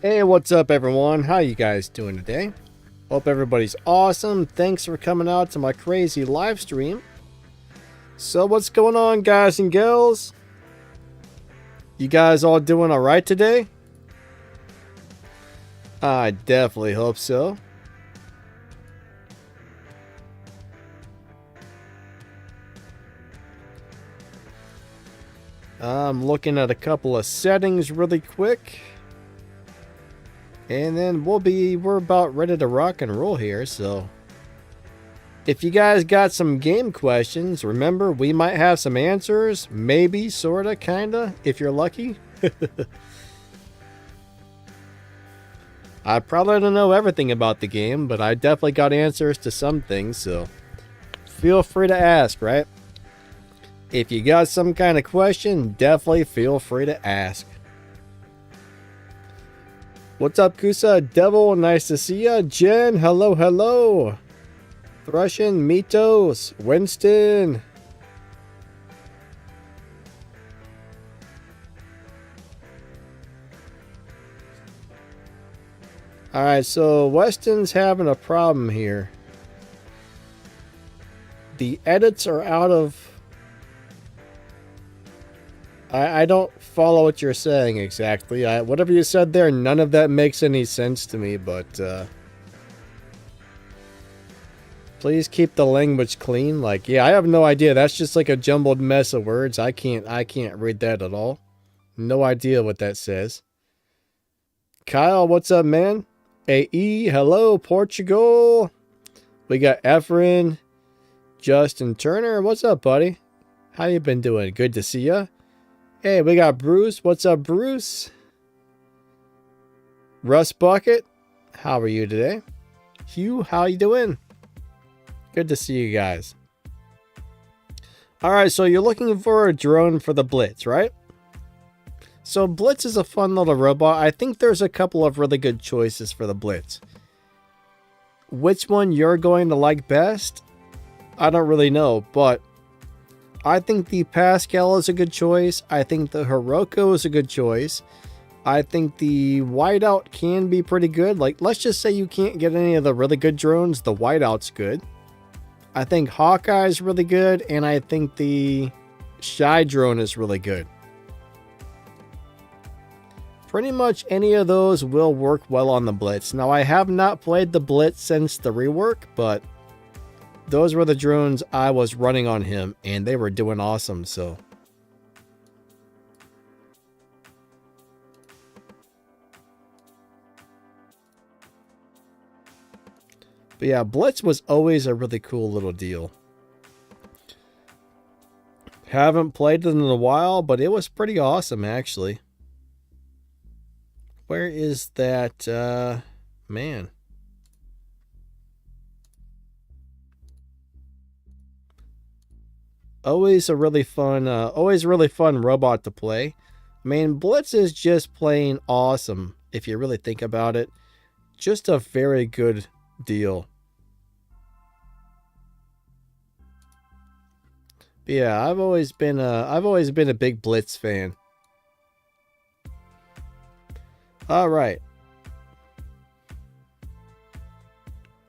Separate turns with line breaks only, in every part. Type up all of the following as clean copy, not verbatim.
Hey, what's up everyone? How you guys doing today? Hope everybody's awesome. Thanks for coming out to my crazy live stream. So what's going on, guys and girls? You guys all doing alright today? I definitely hope so. I'm looking at a couple of settings really quick. And then we're about ready to rock and roll here, so if you guys got some game questions, remember we might have some answers, maybe, sorta, kinda, if you're lucky. I probably don't know everything about the game, but I definitely got answers to some things, so feel free to ask, right? If you got some kind of question, definitely feel free to ask. What's up, Kusa? Devil, nice to see ya. Jen, hello, hello. Thrushin, Mitos, Winston. Alright, so Weston's having a problem here. The edits are out of... I don't follow what you're saying exactly. Whatever you said there, none of that makes any sense to me, but please keep the language clean. Like, yeah, I have no idea. That's just like a jumbled mess of words. I can't read that at all. No idea what that says. Kyle, what's up, man? AE, hello, Portugal. We got Efren, Justin Turner. What's up, buddy? How you been doing? Good to see ya. Hey, we got Bruce. What's up, Bruce? Russ Bucket. How are you today? Hugh, how you doing? Good to see you guys. Alright, so you're looking for a drone for the Blitz, right? So Blitz is a fun little robot. I think there's a couple of really good choices for the Blitz. Which one you're going to like best? I don't really know, but I think the Pascal is a good choice. I think the Hiroko is a good choice. I think the Whiteout can be pretty good. Like, let's just say you can't get any of the really good drones. The Whiteout's good. I think Hawkeye is really good. And I think the Shy drone is really good. Pretty much any of those will work well on the Blitz. Now, I have not played the Blitz since the rework, but those were the drones I was running on him, and they were doing awesome, so. But yeah, Blitz was always a really cool little deal. Haven't played it in a while, but it was pretty awesome, actually. Where is that, man? Always a really fun, robot to play. I mean, Blitz is just plain awesome, if you really think about it. Just a very good deal. But yeah, I've always been a big Blitz fan. All right.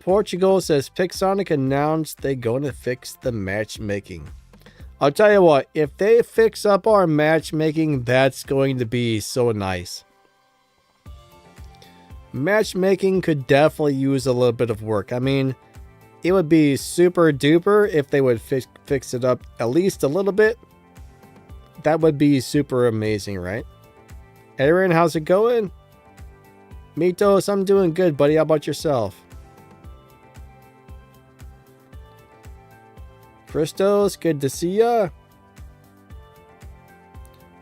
Portugal says Pixonic announced they're going to fix the matchmaking. I'll tell you what, if they fix up our matchmaking, that's going to be so nice. Matchmaking could definitely use a little bit of work. I mean, it would be super duper if they would fix it up at least a little bit. That would be super amazing, right? Aaron, how's it going? Mitos, I'm doing good, buddy. How about yourself? Christos, good to see ya.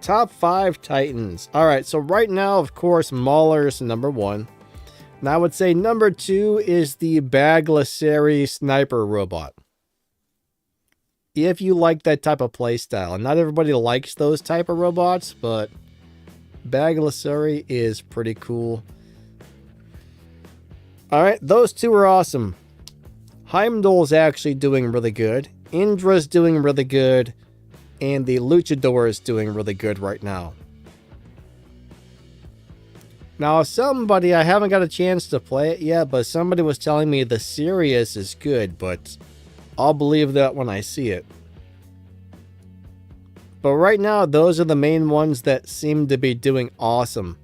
Top 5 Titans. Alright, so right now, of course, Mauler's number 1. And I would say number 2 is the Baglaseri sniper robot. If you like that type of playstyle. Not everybody likes those type of robots, but Baglaseri is pretty cool. Alright, those two are awesome. Heimdall's actually doing really good. Indra's doing really good. And the Luchador is doing really good right now. Now, somebody, I haven't got a chance to play it yet, but somebody was telling me the Sirius is good, but I'll believe that when I see it. But right now, those are the main ones that seem to be doing awesome.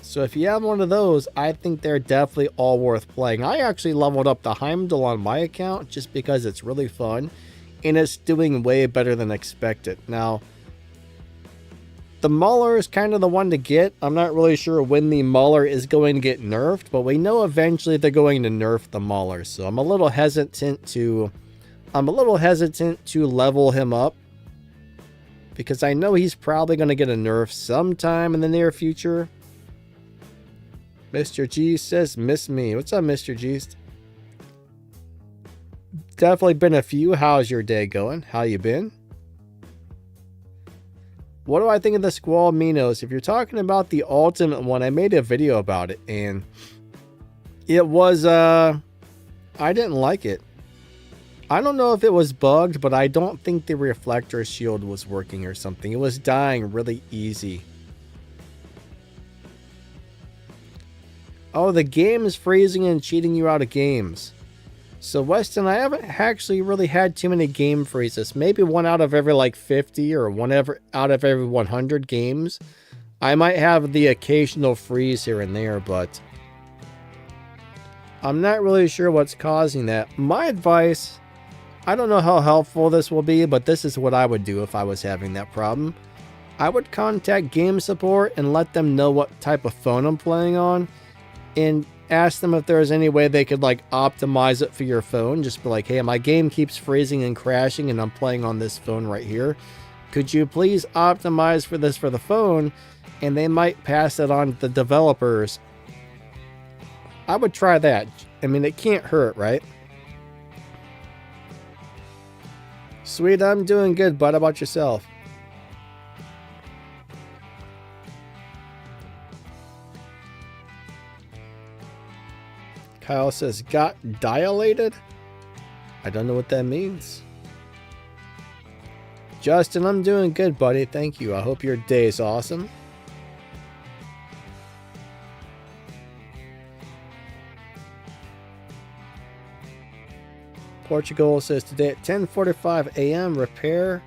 So if you have one of those, I think they're definitely all worth playing. I actually leveled up the Heimdall on my account just because it's really fun. And it's doing way better than expected. Now, the Mauler is kind of the one to get. I'm not really sure when the Mauler is going to get nerfed, but we know eventually they're going to nerf the Mauler. So I'm a little hesitant to level him up, because I know he's probably going to get a nerf sometime in the near future. Mr. G says, miss me. What's up, Mr. G? Definitely been a few. How's your day going? How you been? What do I think of the Squall Minos? If you're talking about the ultimate one, I made a video about it, and it was, I didn't like it. I don't know if it was bugged, but I don't think the reflector shield was working or something. It was dying really easy. Oh, the game is freezing and cheating you out of games. So Weston, I haven't actually really had too many game freezes. Maybe one out of every like 50 or one out of every 100 games. I might have the occasional freeze here and there, but I'm not really sure what's causing that. My advice, I don't know how helpful this will be, but this is what I would do if I was having that problem. I would contact game support and let them know what type of phone I'm playing on, and ask them if there's any way they could like optimize it for your phone. Just be like, hey, my game keeps freezing and crashing and I'm playing on this phone right here. Could you please optimize for this for the phone? And they might pass it on to the developers. I would try that. I mean, it can't hurt, right? Sweet, I'm doing good, bud. How about yourself? Kyle says, got dilated? I don't know what that means. Justin, I'm doing good, buddy. Thank you. I hope your day is awesome. Portugal says, today at 10:45 a.m. repair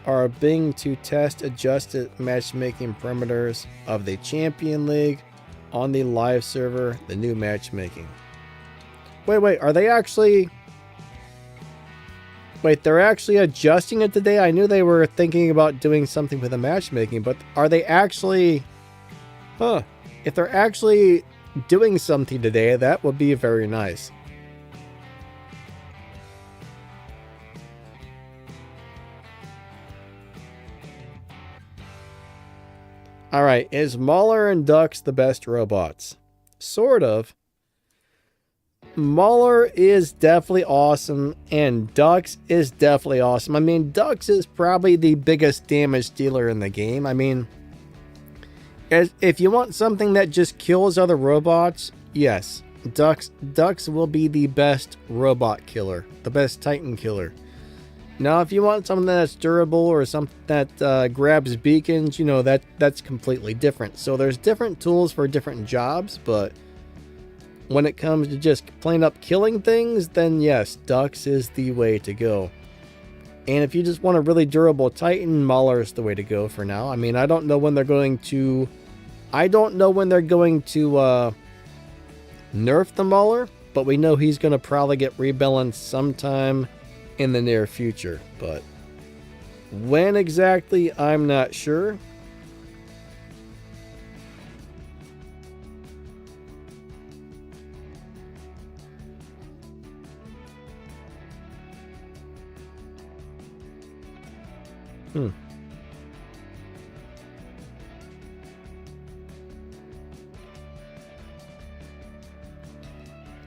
our Bing to test adjusted matchmaking parameters of the Champion League on the live server, the new matchmaking. Wait, are they actually... Wait, they're actually adjusting it today? I knew they were thinking about doing something with the matchmaking, but are they actually... Huh. If they're actually doing something today, that would be very nice. Alright, is Mauler and Dux the best robots? Sort of. Mauler is definitely awesome, and Dux is definitely awesome. I mean, Dux is probably the biggest damage dealer in the game. I mean, if you want something that just kills other robots, yes, Dux will be the best robot killer, the best Titan killer. Now, if you want something that's durable or something that grabs beacons, you know, that's completely different. So there's different tools for different jobs, but when it comes to just plain up killing things, then yes, Dux is the way to go. And if you just want a really durable Titan, Mauler is the way to go for now. I mean, I don't know when they're going to nerf the Mauler, but we know he's going to probably get rebalanced sometime in the near future, but when exactly, I'm not sure.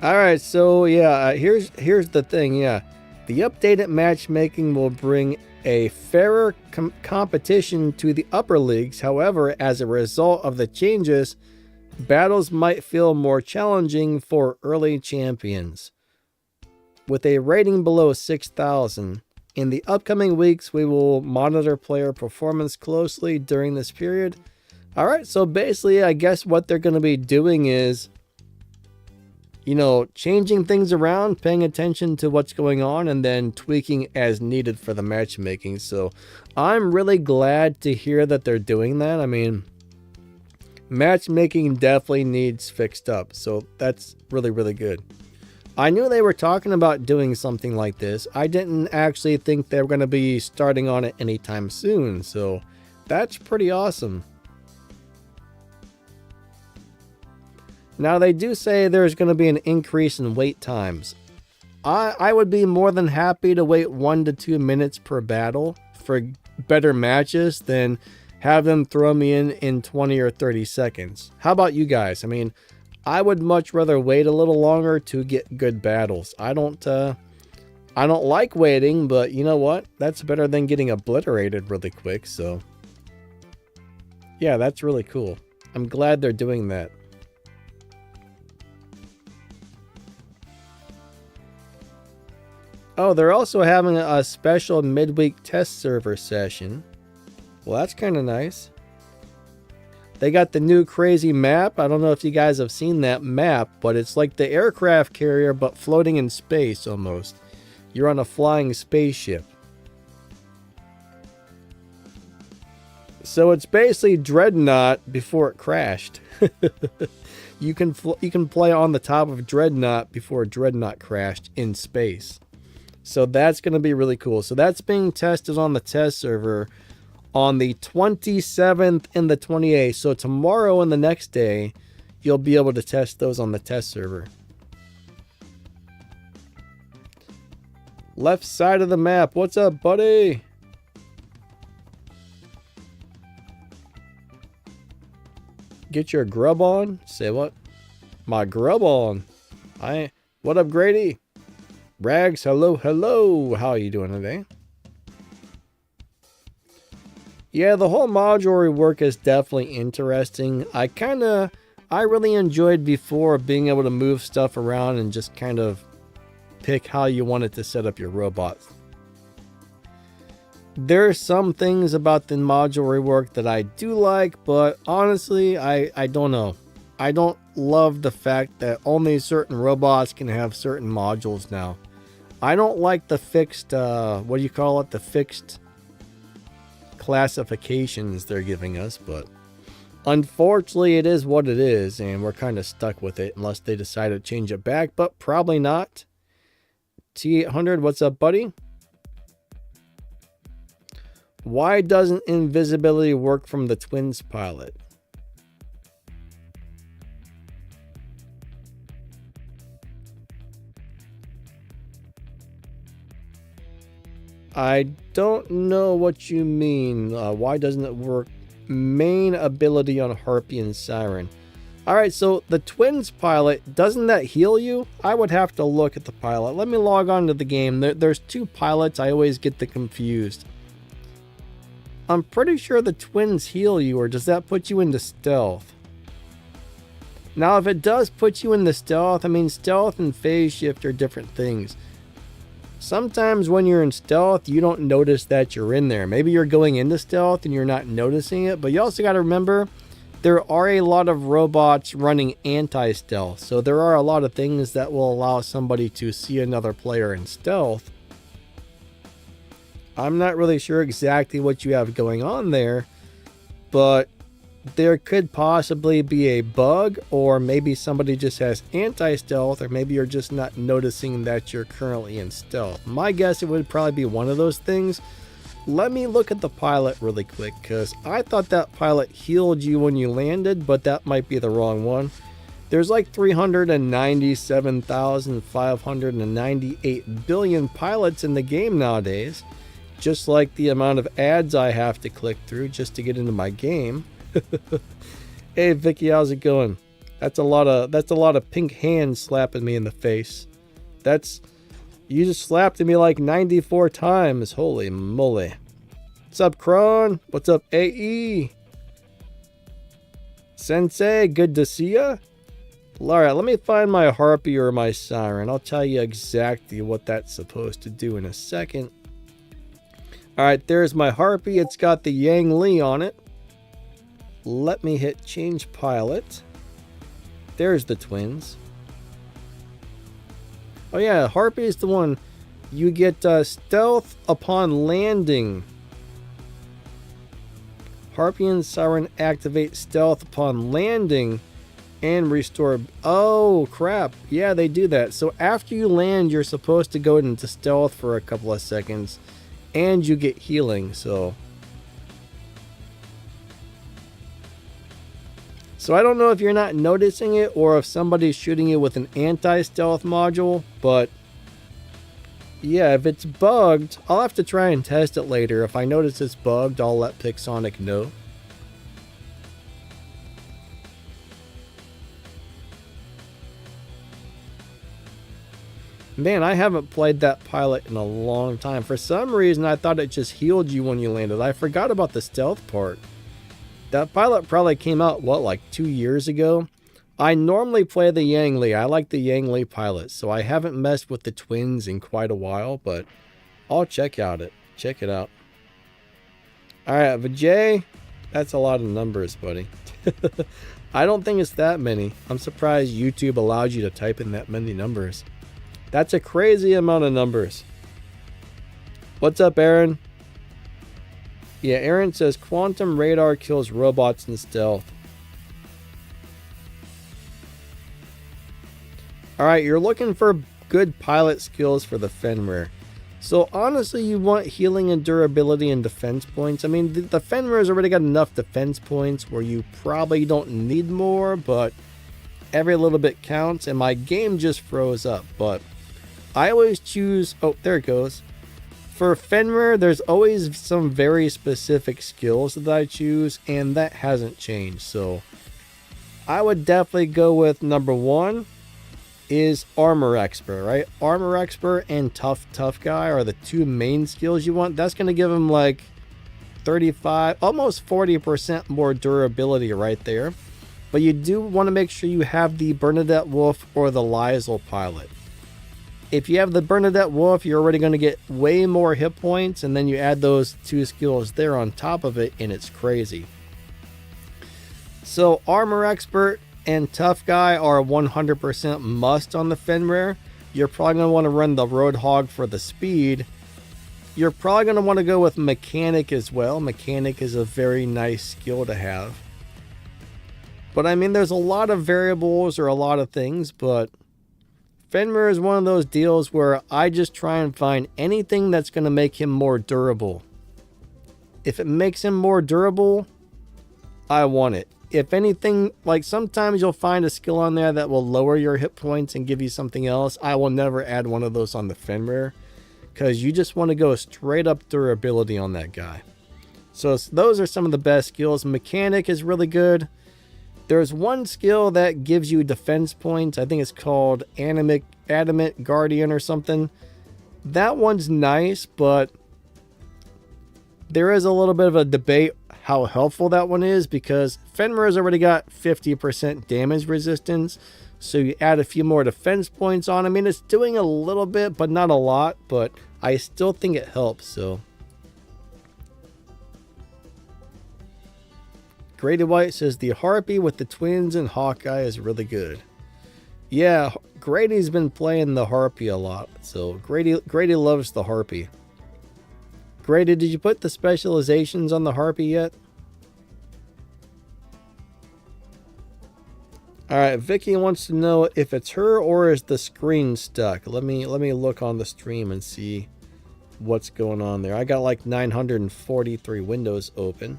All right, so yeah, here's the thing, yeah. The updated matchmaking will bring a fairer competition to the upper leagues. However, as a result of the changes, battles might feel more challenging for early champions. with a rating below 6,000. In the upcoming weeks, we will monitor player performance closely during this period. Alright, so basically, I guess what they're going to be doing is, you know, changing things around, paying attention to what's going on, and then tweaking as needed for the matchmaking. So I'm really glad to hear that they're doing that. I mean, matchmaking definitely needs fixed up, so that's really, really good. I knew they were talking about doing something like this. I didn't actually think they were going to be starting on it anytime soon, so that's pretty awesome. Now, they do say there's going to be an increase in wait times. I would be more than happy to wait 1 to 2 minutes per battle for better matches than have them throw me in 20 or 30 seconds. How about you guys? I mean, I would much rather wait a little longer to get good battles. I don't like waiting, but you know what? That's better than getting obliterated really quick, so yeah, that's really cool. I'm glad they're doing that. Oh, they're also having a special midweek test server session. Well, that's kind of nice. They got the new crazy map. I don't know if you guys have seen that map, but it's like the aircraft carrier, but floating in space almost. You're on a flying spaceship. So it's basically Dreadnought before it crashed. You can play on the top of Dreadnought before Dreadnought crashed in space. So that's going to be really cool. So that's being tested on the test server on the 27th and the 28th. So tomorrow and the next day, you'll be able to test those on the test server. Left side of the map. What's up, buddy? Get your grub on? Say what? My grub on. What up, Grady? Rags, hello, hello. How are you doing today? Yeah, the whole module rework is definitely interesting. I really enjoyed before being able to move stuff around and just kind of pick how you wanted to set up your robots. There are some things about the module rework that I do like, but honestly, I don't know. I don't love the fact that only certain robots can have certain modules now. I don't like the fixed, what do you call it? The fixed classifications they're giving us, but unfortunately it is what it is, and we're kind of stuck with it unless they decide to change it back, but probably not. T800, what's up, buddy? Why doesn't invisibility work from the Twins pilot? I don't know what you mean. Why doesn't it work? Main ability on Harpy and Siren. Alright, so the Twins pilot, doesn't that heal you? I would have to look at the pilot. Let me log on to the game. There's two pilots. I always get them confused. I'm pretty sure the Twins heal you, or does that put you into stealth? Now, if it does put you into stealth, I mean, stealth and phase shift are different things. Sometimes when you're in stealth, you don't notice that you're in there. Maybe you're going into stealth and you're not noticing it, but you also got to remember there are a lot of robots running anti-stealth. So there are a lot of things that will allow somebody to see another player in stealth. I'm not really sure exactly what you have going on there, but there could possibly be a bug, or maybe somebody just has anti-stealth, or maybe you're just not noticing that you're currently in stealth. My guess, it would probably be one of those things. Let me look at the pilot really quick, because I thought that pilot healed you when you landed, but that might be the wrong one. There's like 397,598 billion pilots in the game nowadays, just like the amount of ads I have to click through just to get into my game. Hey Vicky, how's it going? That's a lot of pink hands slapping me in the face. You just slapped me like 94 times. Holy moly. What's up, Kron? What's up, AE? Sensei, good to see ya. Alright, let me find my harpy or my siren. I'll tell you exactly what that's supposed to do in a second. Alright, there's my harpy. It's got the Yang Li on it. Let me hit change pilot. There's the twins. Oh yeah, harpy is the one. You get stealth upon landing. Harpy and siren activate stealth upon landing and restore. Oh crap, yeah, they do that. So after you land, you're supposed to go into stealth for a couple of seconds and you get healing. So I don't know if you're not noticing it or if somebody's shooting you with an anti-stealth module, but yeah, if it's bugged, I'll have to try and test it later. If I notice it's bugged, I'll let Pixonic know. Man, I haven't played that pilot in a long time. For some reason, I thought it just healed you when you landed. I forgot about the stealth part. That pilot probably came out, what, like 2 years ago? I normally play the Yang Li. I like the Yang Li pilot, so I haven't messed with the twins in quite a while, but I'll check it out. Alright, Vijay, that's a lot of numbers, buddy. I don't think it's that many. I'm surprised YouTube allows you to type in that many numbers. That's a crazy amount of numbers. What's up, Aaron? Yeah, Aaron says quantum radar kills robots in stealth. Alright, you're looking for good pilot skills for the Fenrir. So honestly, you want healing and durability and defense points. I mean, the Fenrir's already got enough defense points where you probably don't need more, but every little bit counts. And my game just froze up, but I always choose... Oh, there it goes. For Fenrir, there's always some very specific skills that I choose, and that hasn't changed. So I would definitely go with number 1 is Armor Expert, right? Armor Expert and Tough Guy are the 2 main skills you want. That's going to give him like 35, almost 40% more durability right there. But you do want to make sure you have the Bernadette Wolf or the Liesel pilot. If you have the Bernadette Wolf, you're already going to get way more hit points, and then you add those 2 skills there on top of it, and it's crazy. So Armor Expert and Tough Guy are 100% must on the Fenrir. You're probably going to want to run the Roadhog for the speed. You're probably going to want to go with Mechanic as well. Mechanic is a very nice skill to have. But I mean, there's a lot of variables or a lot of things, but Fenrir is one of those deals where I just try and find anything that's going to make him more durable. If it makes him more durable, I want it. If anything, like sometimes you'll find a skill on there that will lower your hit points and give you something else. I will never add one of those on the Fenrir because you just want to go straight up durability on that guy. So those are some of the best skills. Mechanic is really good. There's one skill that gives you defense points. I think it's called Adamant Guardian or something. That one's nice, but there is a little bit of a debate how helpful that one is because Fenrir's already got 50% damage resistance. So you add a few more defense points on. I mean, it's doing a little bit, but not a lot. But I still think it helps, so... Grady White says the Harpy with the twins and Hawkeye is really good. Yeah, Grady's been playing the Harpy a lot, so Grady loves the Harpy. Grady, did you put the specializations on the Harpy yet? Alright, Vicky wants to know if it's her or is the screen stuck. Let me look on the stream and see what's going on there. I got like 943 windows open.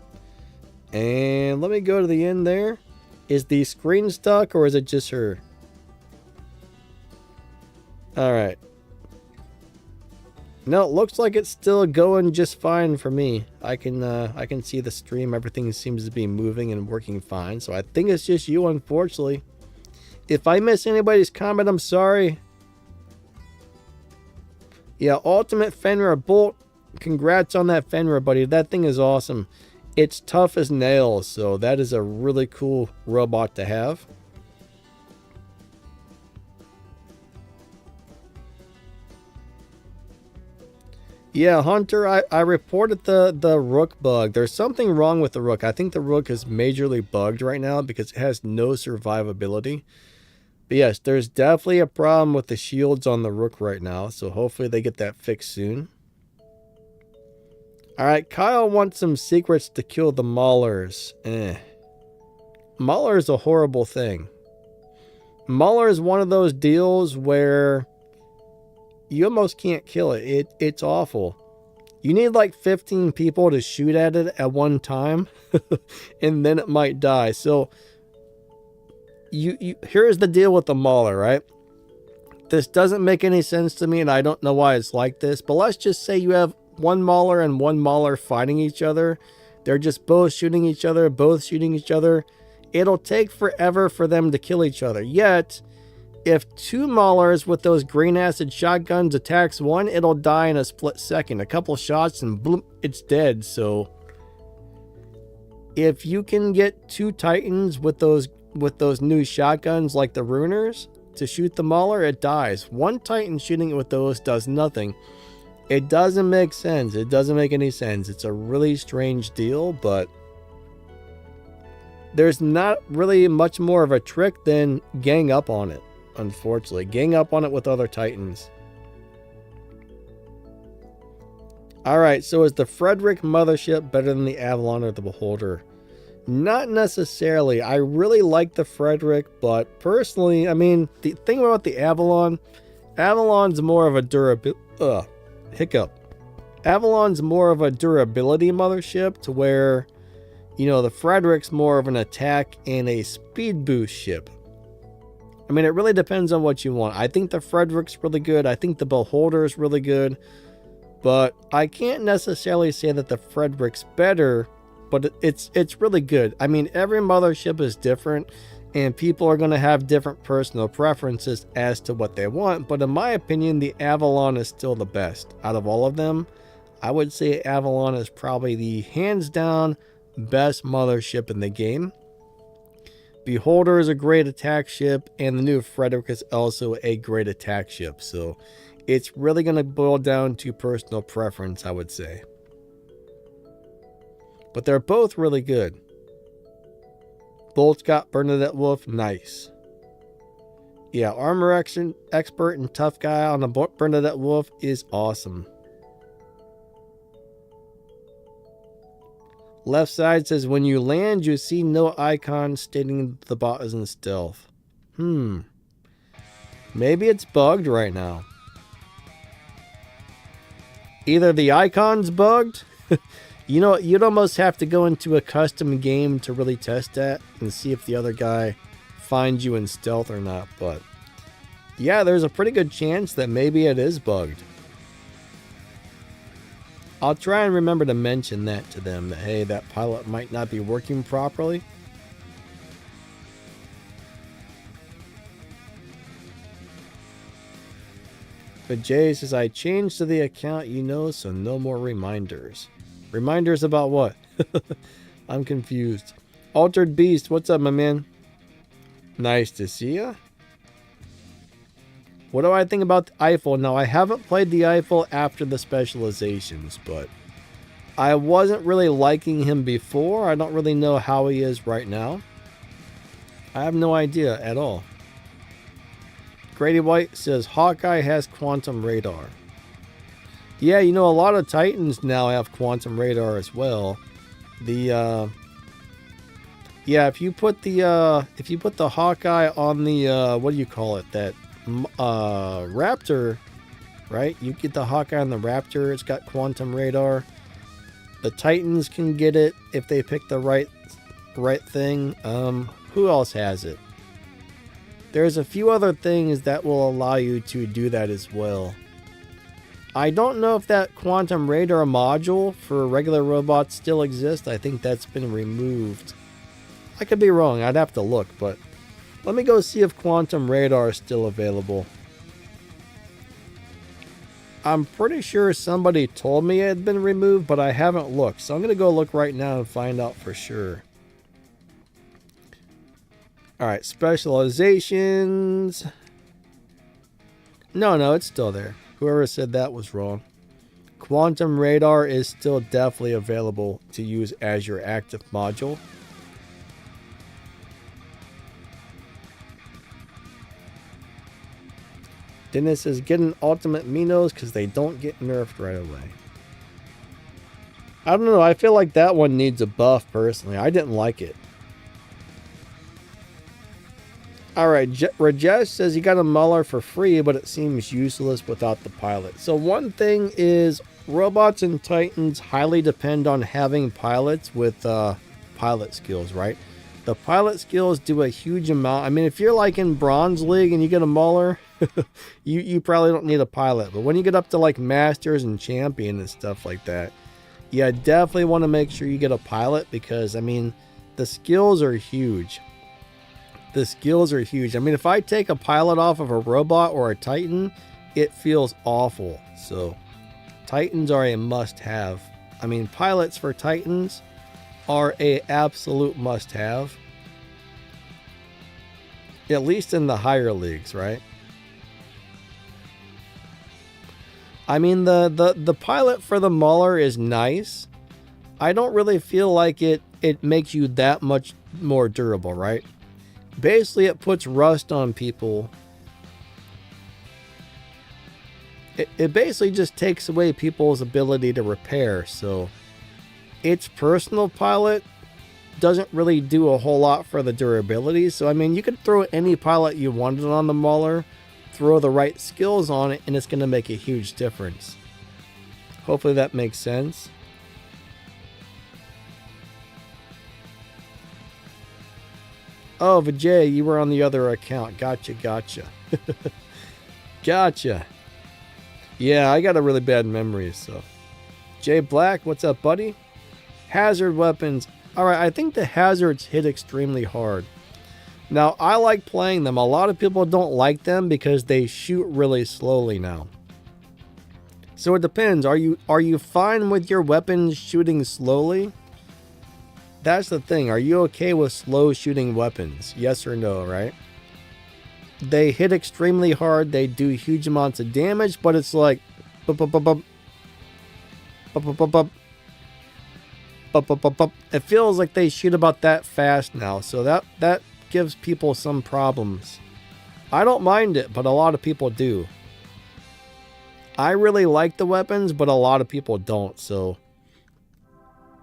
And let me go to the end there. Is the screen stuck or is it just her? Alright. No, it looks like it's still going just fine for me. I can see the stream. Everything seems to be moving and working fine. So I think it's just you, unfortunately. If I miss anybody's comment, I'm sorry. Yeah, Ultimate Fenrir Bolt. Congrats on that Fenrir, buddy. That thing is awesome. It's tough as nails, so that is a really cool robot to have. Yeah, Hunter, I reported the rook bug. There's something wrong with the rook. I think the rook is majorly bugged right now because it has no survivability. But yes, there's definitely a problem with the shields on the rook right now, so hopefully they get that fixed soon. Alright, Kyle wants some secrets to kill the maulers. Mauler is a horrible thing. Mauler is one of those deals where you almost can't kill it. It's awful. You need like 15 people to shoot at it at one time, and then it might die. So here's the deal with the Mauler, right? This doesn't make any sense to me, and I don't know why it's like this, but let's just say you have one Mauler and one Mauler fighting each other. They're just both shooting each other, both shooting each other. It'll take forever for them to kill each other. Yet, if two Maulers with those green acid shotguns attacks one, it'll die in a split second. A couple shots and bloop, it's dead. So, if you can get two Titans with those new shotguns like the Runers to shoot the Mauler, it dies. One Titan shooting it with those does nothing. It doesn't make sense. It doesn't make any sense. It's a really strange deal, but there's not really much more of a trick than gang up on it, unfortunately. Gang up on it with other Titans. Alright, so is the Frederick Mothership better than the Avalon or the Beholder? Not necessarily. I really like the Frederick, but personally, I mean, the thing about the Avalon's more of a Avalon's more of a durability mothership to where, you know, the Frederick's more of an attack and a speed boost ship. I mean, it really depends on what you want. I think the Frederick's really good. I think the Beholder's really good. But I can't necessarily say that the Frederick's better, but it's really good. I mean, every mothership is different, and people are going to have different personal preferences as to what they want. But in my opinion, the Avalon is still the best. Out of all of them, I would say Avalon is probably the hands down best mothership in the game. Beholder is a great attack ship, and the new Frederick is also a great attack ship. So it's really going to boil down to personal preference, I would say. But they're both really good. Bolt's got Bernadette Wolf. Nice. Yeah, armor expert and tough guy on the Bernadette Wolf is awesome. Left side says, when you land, you see no icon stating the bot is in stealth. Maybe it's bugged right now. Either the icon's bugged. You know, you'd almost have to go into a custom game to really test that and see if the other guy finds you in stealth or not. But yeah, there's a pretty good chance that maybe it is bugged. I'll try and remember to mention that to them, that hey, that pilot might not be working properly. But Jay says, I changed to the account, you know, so no more reminders. Reminders about what? I'm confused. Altered Beast, what's up, my man? Nice to see ya. What do I think about the Eiffel? Now, I haven't played the Eiffel after the specializations, but I wasn't really liking him before. I don't really know how he is right now. I have no idea at all. Grady White says, Hawkeye has quantum radar. Yeah, you know, a lot of Titans now have quantum radar as well. Yeah, if you put the Hawkeye on the what do you call it? That Raptor, right? You get the Hawkeye on the Raptor, it's got quantum radar. The Titans can get it if they pick the right thing. Who else has it? There's a few other things that will allow you to do that as well. I don't know if that quantum radar module for regular robots still exists. I think that's been removed. I could be wrong. I'd have to look, but let me go see if quantum radar is still available. I'm pretty sure somebody told me it had been removed, but I haven't looked. So I'm going to go look right now and find out for sure. Alright, specializations. No, it's still there. Whoever said that was wrong. Quantum Radar is still definitely available to use as your active module. Dennis is getting ultimate Minos because they don't get nerfed right away. I don't know. I feel like that one needs a buff personally. I didn't like it. Alright, Rajesh says he got a Muller for free, but it seems useless without the pilot. So one thing is, robots and titans highly depend on having pilots with pilot skills, right? The pilot skills do a huge amount. I mean, if you're like in Bronze League and you get a Muller, you probably don't need a pilot. But when you get up to like Masters and Champion and stuff like that, yeah, definitely want to make sure you get a pilot because, I mean, the skills are huge. The skills are huge. I mean, if I take a pilot off of a robot or a titan, it feels awful. So, titans are a must-have. I mean, pilots for titans are a absolute must-have. At least in the higher leagues, right? I mean, the pilot for the Muller is nice. I don't really feel like it makes you that much more durable, right? Basically, it puts rust on people. It basically just takes away people's ability to repair. So, its personal pilot doesn't really do a whole lot for the durability. So, I mean, you could throw any pilot you wanted on the Muller, throw the right skills on it, and it's going to make a huge difference. Hopefully that makes sense. Oh, Vijay, you were on the other account. Gotcha. Gotcha. Yeah, I got a really bad memory, so. Jay Black, what's up, buddy? Hazard weapons. Alright, I think the hazards hit extremely hard. Now, I like playing them. A lot of people don't like them because they shoot really slowly now. So it depends. Are you fine with your weapons shooting slowly? That's the thing. Are you okay with slow shooting weapons? Yes or no, right? They hit extremely hard. They do huge amounts of damage, but it's like it feels like they shoot about that fast now. So that gives people some problems. I don't mind it, but a lot of people do. I really like the weapons, but a lot of people don't, so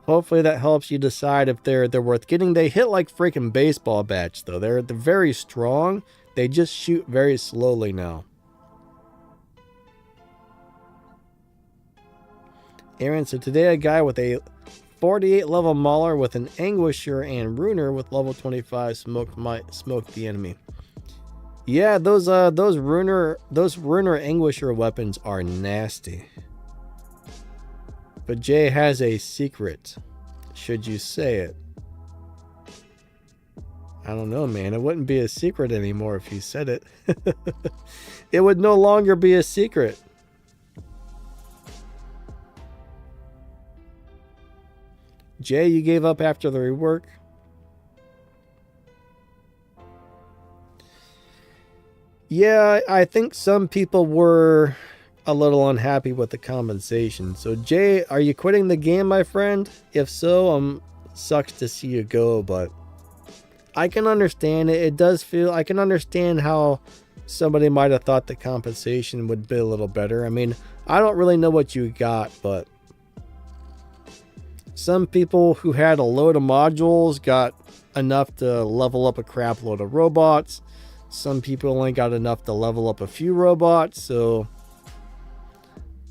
hopefully that helps you decide if they're worth getting. They hit like freaking baseball bats, though. They're very strong. They just shoot very slowly now. Aaron said, today a guy with a 48 level Mauler with an Anguisher and Runer with level 25 smoked the enemy. Yeah, those Runer Anguisher weapons are nasty. But Jay has a secret. Should you say it? I don't know, man. It wouldn't be a secret anymore if you said it. It would no longer be a secret. Jay, you gave up after the rework? Yeah, I think some people were a little unhappy with the compensation. So Jay, are you quitting the game, my friend? If so, sucks to see you go, but I can understand it. It does feel, I can understand how somebody might have thought the compensation would be a little better. I mean, I don't really know what you got, but some people who had a load of modules got enough to level up a crap load of robots. Some people only got enough to level up a few robots. So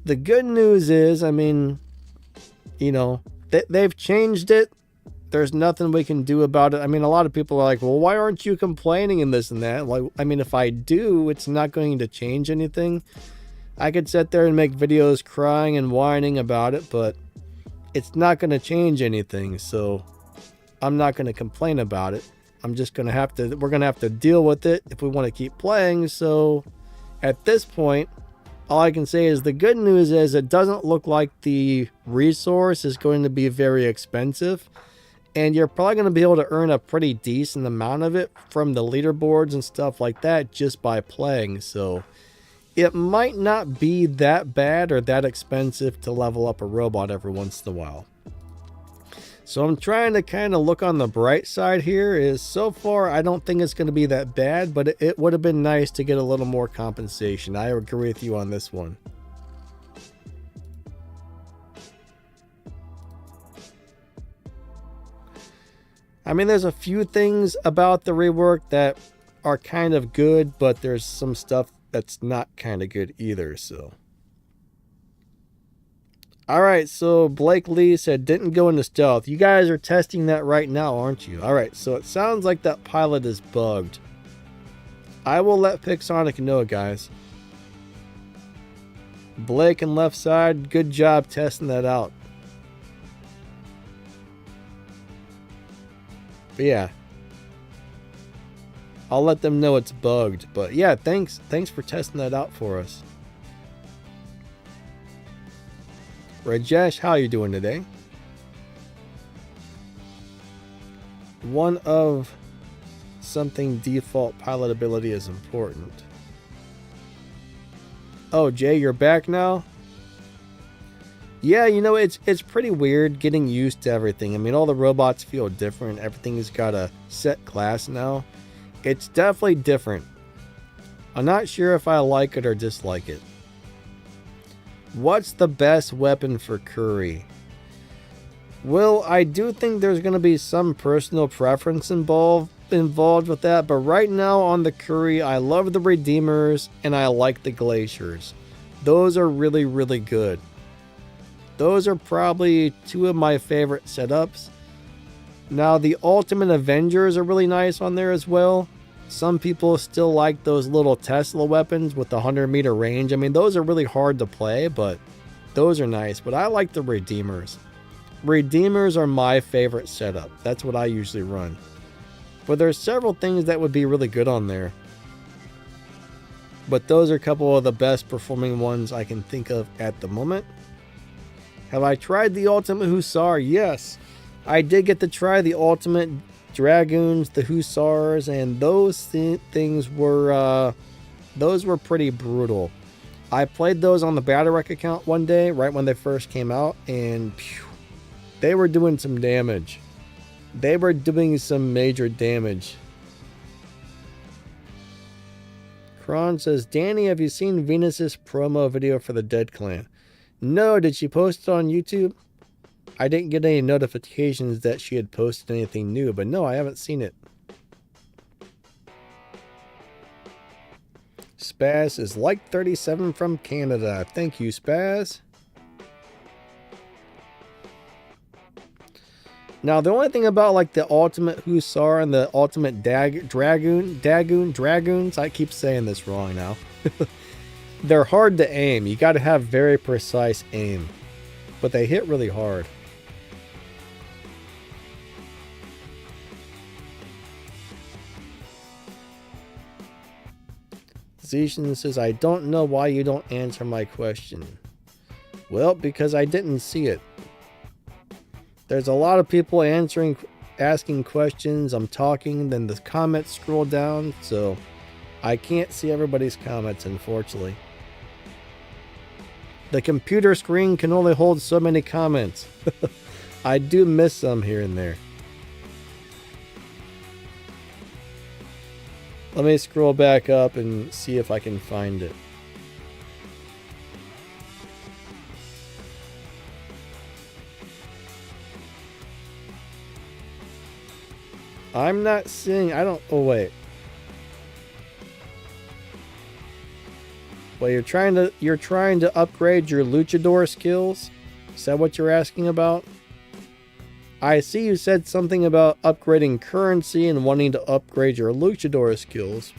the good news is, I mean, you know, they've changed it. There's nothing we can do about it. I mean, a lot of people are like, well, why aren't you complaining and this and that? Like, I mean, if I do, it's not going to change anything. I could sit there and make videos crying and whining about it, but it's not going to change anything. So I'm not going to complain about it. I'm just going to have to, we're going to have to deal with it if we want to keep playing. So at this point, all I can say is the good news is it doesn't look like the resource is going to be very expensive. And you're probably going to be able to earn a pretty decent amount of it from the leaderboards and stuff like that just by playing. So it might not be that bad or that expensive to level up a robot every once in a while. So I'm trying to kind of look on the bright side here. Is so far I don't think it's going to be that bad, but it would have been nice to get a little more compensation. I agree with you on this one. I mean, there's a few things about the rework that are kind of good, but there's some stuff that's not kind of good either, so. Alright, so Blake Lee said didn't go into stealth. You guys are testing that right now, aren't you? Alright, so it sounds like that pilot is bugged. I will let Pixonic know, guys. Blake and left side, good job testing that out. But yeah. I'll let them know it's bugged. But yeah, thanks for testing that out for us. Rajesh, how you doing today? One of something default pilot ability is important. Oh, Jay, you're back now? Yeah, you know, it's pretty weird getting used to everything. I mean, all the robots feel different. Everything's got a set class now. It's definitely different. I'm not sure if I like it or dislike it. What's the best weapon for Curry? Well, I do think there's going to be some personal preference involved with that, but right now on the Curry, I love the Redeemers and I like the Glaciers. Those are really, really good. Those are probably two of my favorite setups. Now, the Ultimate Avengers are really nice on there as well. Some people still like those little Tesla weapons with the 100-meter range. I mean, those are really hard to play, but those are nice. But I like the Redeemers. Redeemers are my favorite setup. That's what I usually run. But there's several things that would be really good on there. But those are a couple of the best performing ones I can think of at the moment. Have I tried the Ultimate Hussar? Yes. I did get to try the Ultimate Dragoons, the Hussars, and those things were pretty brutal. I played those on the Battlerec account one day, right when they first came out, and phew, they were doing some damage. They were doing some major damage. Kron says, Danny, have you seen Venus's promo video for the Dead Clan? No, did she post it on YouTube? I didn't get any notifications that she had posted anything new, but no, I haven't seen it. Spaz is like 37 from Canada. Thank you, Spaz. Now, the only thing about like the Ultimate Hussar and the Ultimate Dragoons, I keep saying this wrong now. They're hard to aim. You got to have very precise aim, but they hit really hard. Zishan says, I don't know why you don't answer my question. Well, because I didn't see it. There's a lot of people asking questions. I'm talking, then the comments scroll down, so I can't see everybody's comments, unfortunately. The computer screen can only hold so many comments. I do miss some here and there. Let me scroll back up and see if I can find it. I'm not seeing, oh wait. Well, you're trying to upgrade your Luchador skills? Is that what you're asking about? I see you said something about upgrading currency and wanting to upgrade your Luchador skills.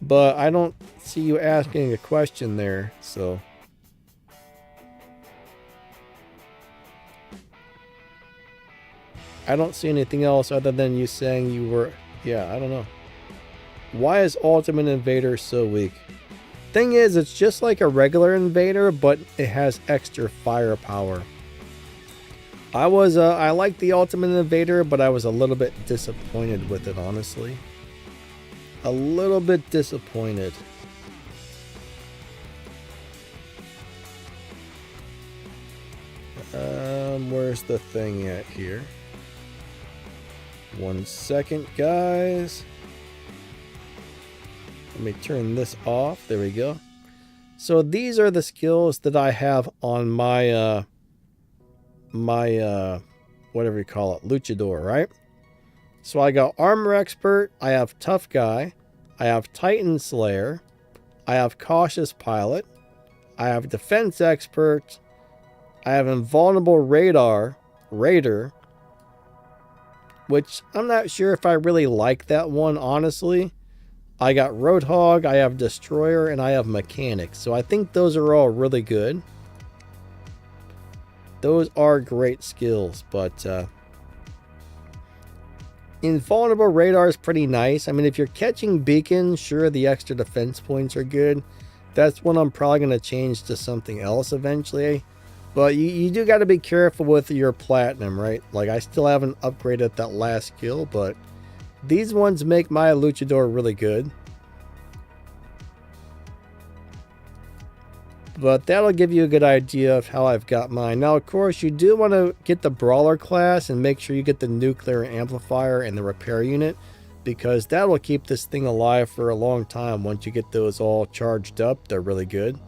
But I don't see you asking a question there, so. I don't see anything else other than you saying you were, yeah, I don't know. Why is Ultimate Invader so weak? Thing is, it's just like a regular invader, but it has extra firepower. I like the Ultimate Invader, but I was a little bit disappointed with it, honestly. a little bit disappointed. Where's the thing at here? 1 second, guys. Let me turn this off. There we go. So these are the skills that I have on my whatever you call it, Luchador, right? So I got Armor Expert, I have Tough Guy, I have Titan Slayer, I have Cautious Pilot, I have Defense Expert, I have Invulnerable Raider, which I'm not sure if I really like that one, honestly. I got Roadhog, I have Destroyer, and I have Mechanic. So I think those are all really good. Those are great skills, but Invulnerable Radar is pretty nice. I mean, if you're catching beacons, sure, the extra defense points are good. That's one I'm probably going to change to something else eventually. But you do got to be careful with your platinum, right? Like, I still haven't upgraded that last skill, but these ones make my Luchador really good. But that'll give you a good idea of how I've got mine. Now, of course, you do want to get the Brawler class and make sure you get the Nuclear Amplifier and the Repair Unit, because that will keep this thing alive for a long time. Once you get those all charged up, they're really good.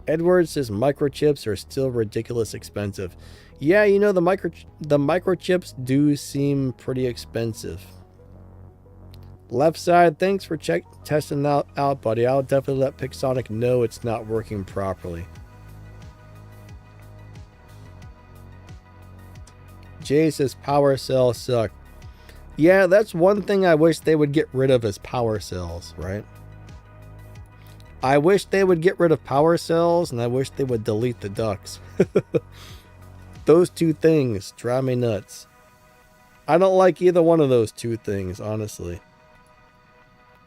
Edward says microchips are still ridiculous expensive. Yeah, you know, the microchips do seem pretty expensive. Left side, thanks for testing that out, buddy. I'll definitely let Pixonic know it's not working properly. Jay says power cells suck. Yeah, that's one thing I wish they would get rid of, is power cells, right? I wish they would get rid of power cells, and I wish they would delete the ducks. Those two things drive me nuts. I don't like either one of those two things, honestly.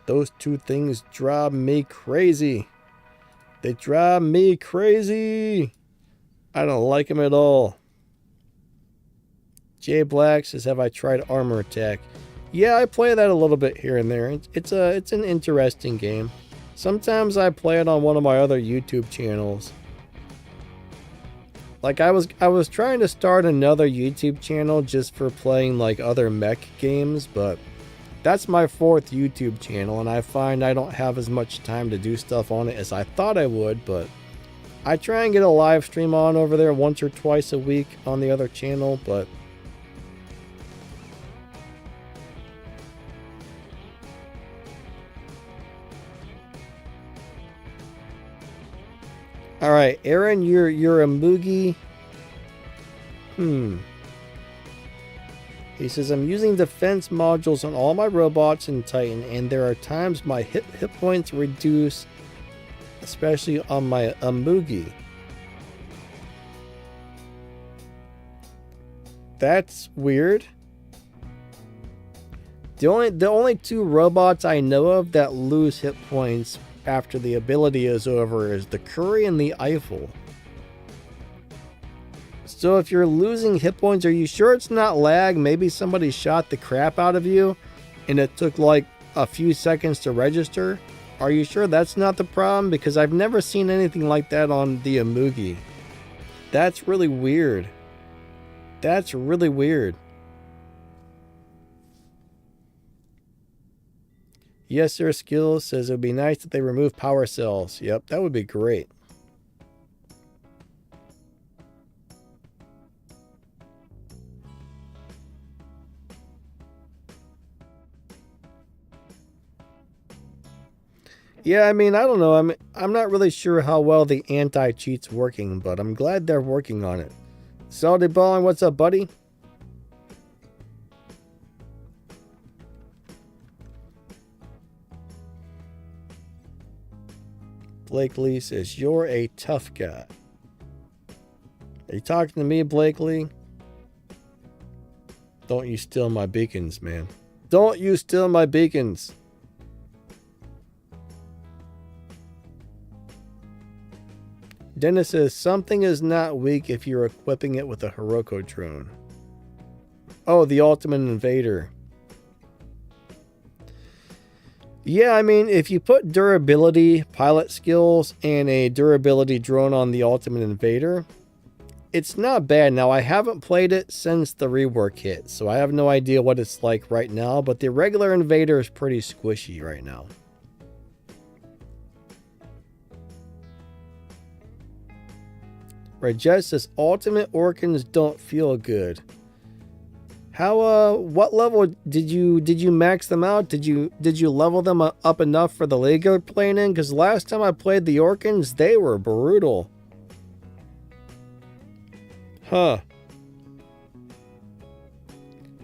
Those two things drive me crazy. They drive me crazy. I don't like them at all. Jay Black says, have I tried Armor Attack? Yeah, I play that a little bit here and there. It's an interesting game. Sometimes I play it on one of my other YouTube channels. Like, I was trying to start another YouTube channel just for playing like other mech games, but that's my 4th YouTube channel, and I find I don't have as much time to do stuff on it as I thought I would, but I try and get a live stream on over there once or twice a week on the other channel, but all right, Aaron, you're a Moogie. He says, I'm using defense modules on all my robots in Titan, and there are times my hit points reduce, especially on my Moogie. That's weird. The only two robots I know of that lose hit points after the ability is over is the Curry and the Eiffel. So if you're losing hit points, are you sure it's not lag? Maybe somebody shot the crap out of you and it took like a few seconds to register. Are you sure that's not the problem? Because I've never seen anything like that on the Amugi. That's really weird. That's really weird. Yes, sir. Skills says it would be nice if they remove power cells. Yep, that would be great. Yeah, I mean, I don't know. I'm not really sure how well the anti-cheat's working, but I'm glad they're working on it. Salty Ballin', what's up, buddy? Blakely says, you're a tough guy. Are you talking to me, Blakely? Don't you steal my beacons, man. Don't you steal my beacons. Dennis says, something is not weak if you're equipping it with a Hiroko drone. Oh, the Ultimate Invader. Yeah, I mean, if you put durability, pilot skills, and a durability drone on the Ultimate Invader, it's not bad. Now, I haven't played it since the rework hit, so I have no idea what it's like right now, but the regular Invader is pretty squishy right now. Rajesh says, Ultimate Orkans don't feel good. How, what level did you max them out? Did you level them up enough for the league you're playing in? Because last time I played the Orkans, they were brutal. Huh.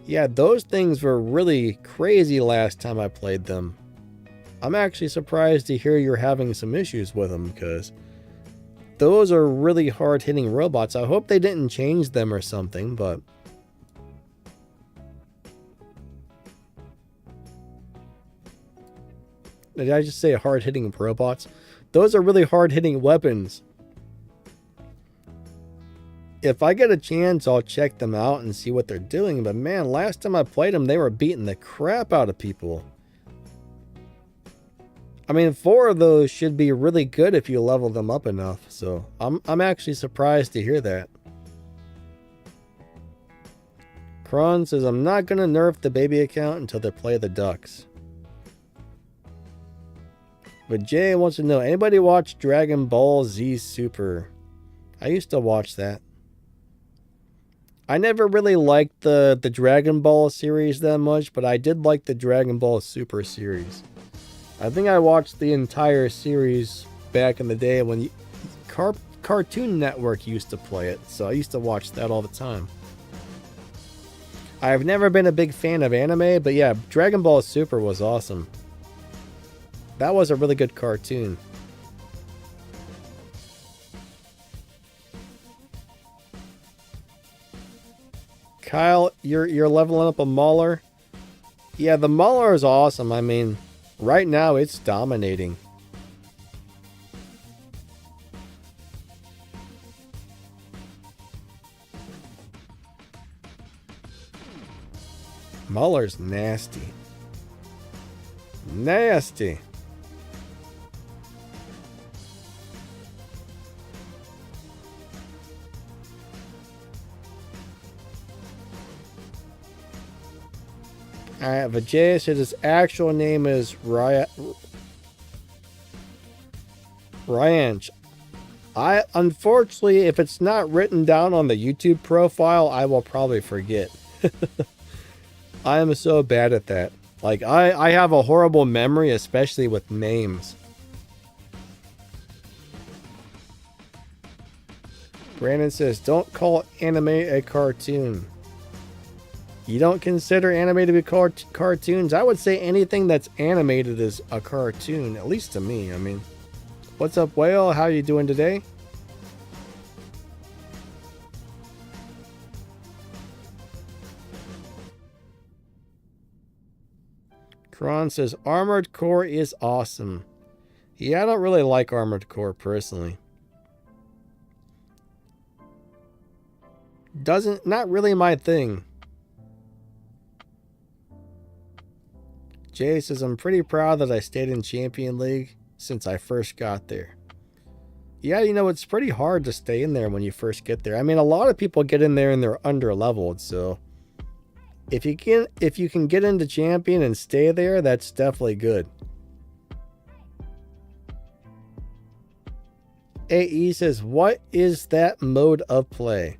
Yeah, those things were really crazy last time I played them. I'm actually surprised to hear you're having some issues with them, because those are really hard-hitting robots. I hope they didn't change them or something, but... Did I just say hard-hitting robots? Those are really hard-hitting weapons. If I get a chance, I'll check them out and see what they're doing. But man, last time I played them, they were beating the crap out of people. I mean, 4 of those should be really good if you level them up enough. So I'm actually surprised to hear that. Kron says, I'm not going to nerf the baby account until they play the Ducks. But Jay wants to know, anybody watch Dragon Ball Z Super? I used to watch that. I never really liked the Dragon Ball series that much, but I did like the Dragon Ball Super series. I think I watched the entire series back in the day when Cartoon Network used to play it, so I used to watch that all the time. I've never been a big fan of anime, but yeah, Dragon Ball Super was awesome. That was a really good cartoon. Kyle, you're leveling up a Mauler? Yeah, the Mauler is awesome. I mean, right now it's dominating. Mauler's nasty. Nasty. Alright, Vijay said his actual name is Ryanch. Unfortunately, if it's not written down on the YouTube profile, I will probably forget. I am so bad at that. Like, I have a horrible memory, especially with names. Brandon says, don't call anime a cartoon. You don't consider anime to be called cartoons? I would say anything that's animated is a cartoon, at least to me. I mean, what's up, Whale? How you doing today? Kron says, Armored Core is awesome. Yeah, I don't really like Armored Core personally. Not really my thing. Jay says, I'm pretty proud that I stayed in Champion League since I first got there. Yeah, you know, it's pretty hard to stay in there when you first get there. I mean, a lot of people get in there and they're under-leveled, so if you can get into Champion and stay there, that's definitely good. AE says, what is that mode of play?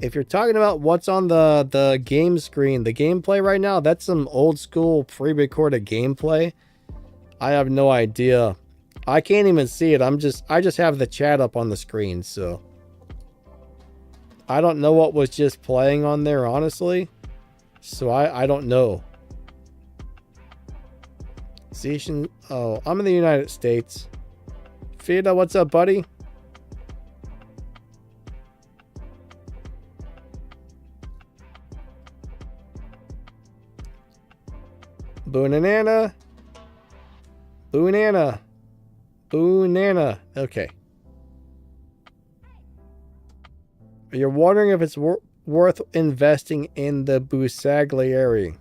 If you're talking about what's on the game screen, the gameplay right now, that's some old school pre-recorded gameplay. I have no idea. I can't even see it. I just have the chat up on the screen, so I don't know what was just playing on there, honestly. So I don't know. Zishan, oh, I'm in the United States. Fida, what's up, buddy? Boonanana. Boonana. Boonana. Okay. You're wondering if it's worth investing in the Busaglieri.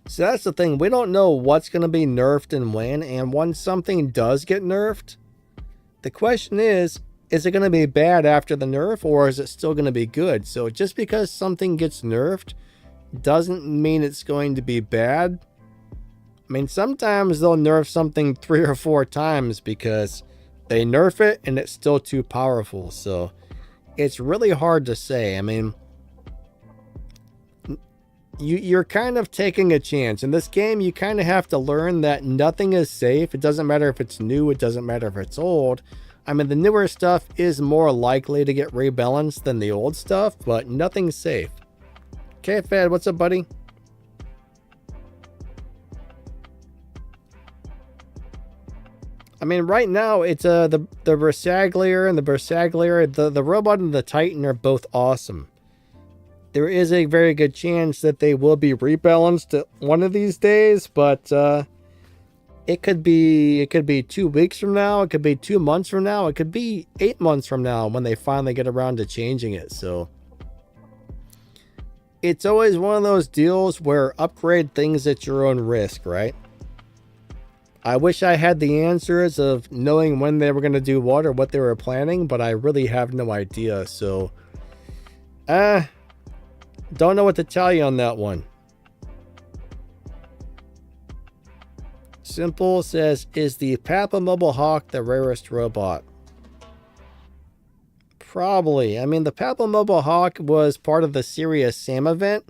So that's the thing. We don't know what's going to be nerfed and when. And once something does get nerfed, the question is it going to be bad after the nerf, or is it still going to be good? So just because something gets nerfed doesn't mean it's going to be bad. I mean, sometimes they'll nerf something 3 or 4 times because they nerf it and it's still too powerful. So it's really hard to say. I mean, you're kind of taking a chance. In this game, you kind of have to learn that nothing is safe. It doesn't matter if it's new. It doesn't matter if it's old. I mean, the newer stuff is more likely to get rebalanced than the old stuff, but nothing's safe. Okay, Fed, what's up, buddy? I mean, right now, it's the Bersaglier and the Bersaglier, the robot and the Titan are both awesome. There is a very good chance that they will be rebalanced one of these days, but it could be 2 weeks from now, it could be 2 months from now, it could be 8 months from now when they finally get around to changing it. So it's always one of those deals where upgrade things at your own risk, right? I wish I had the answers of knowing when they were going to do what or what they were planning, but I really have no idea. So don't know what to tell you on that one. Simple says, is the Papa Mobile Hawk the rarest robot? Probably. I mean, the Papa Mobile Hawk was part of the Serious Sam event.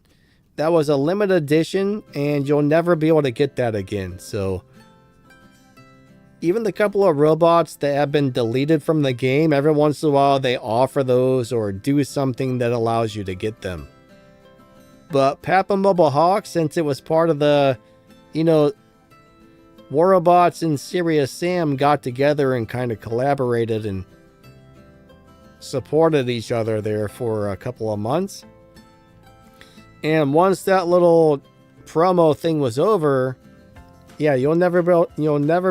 That was a limited edition, and you'll never be able to get that again. So even the couple of robots that have been deleted from the game, every once in a while they offer those or do something that allows you to get them. But Papa Mobile Hawk, since it was part of the, War Robots and Serious Sam got together and kind of collaborated and supported each other there for a couple of months. And once that little promo thing was over, yeah, you'll never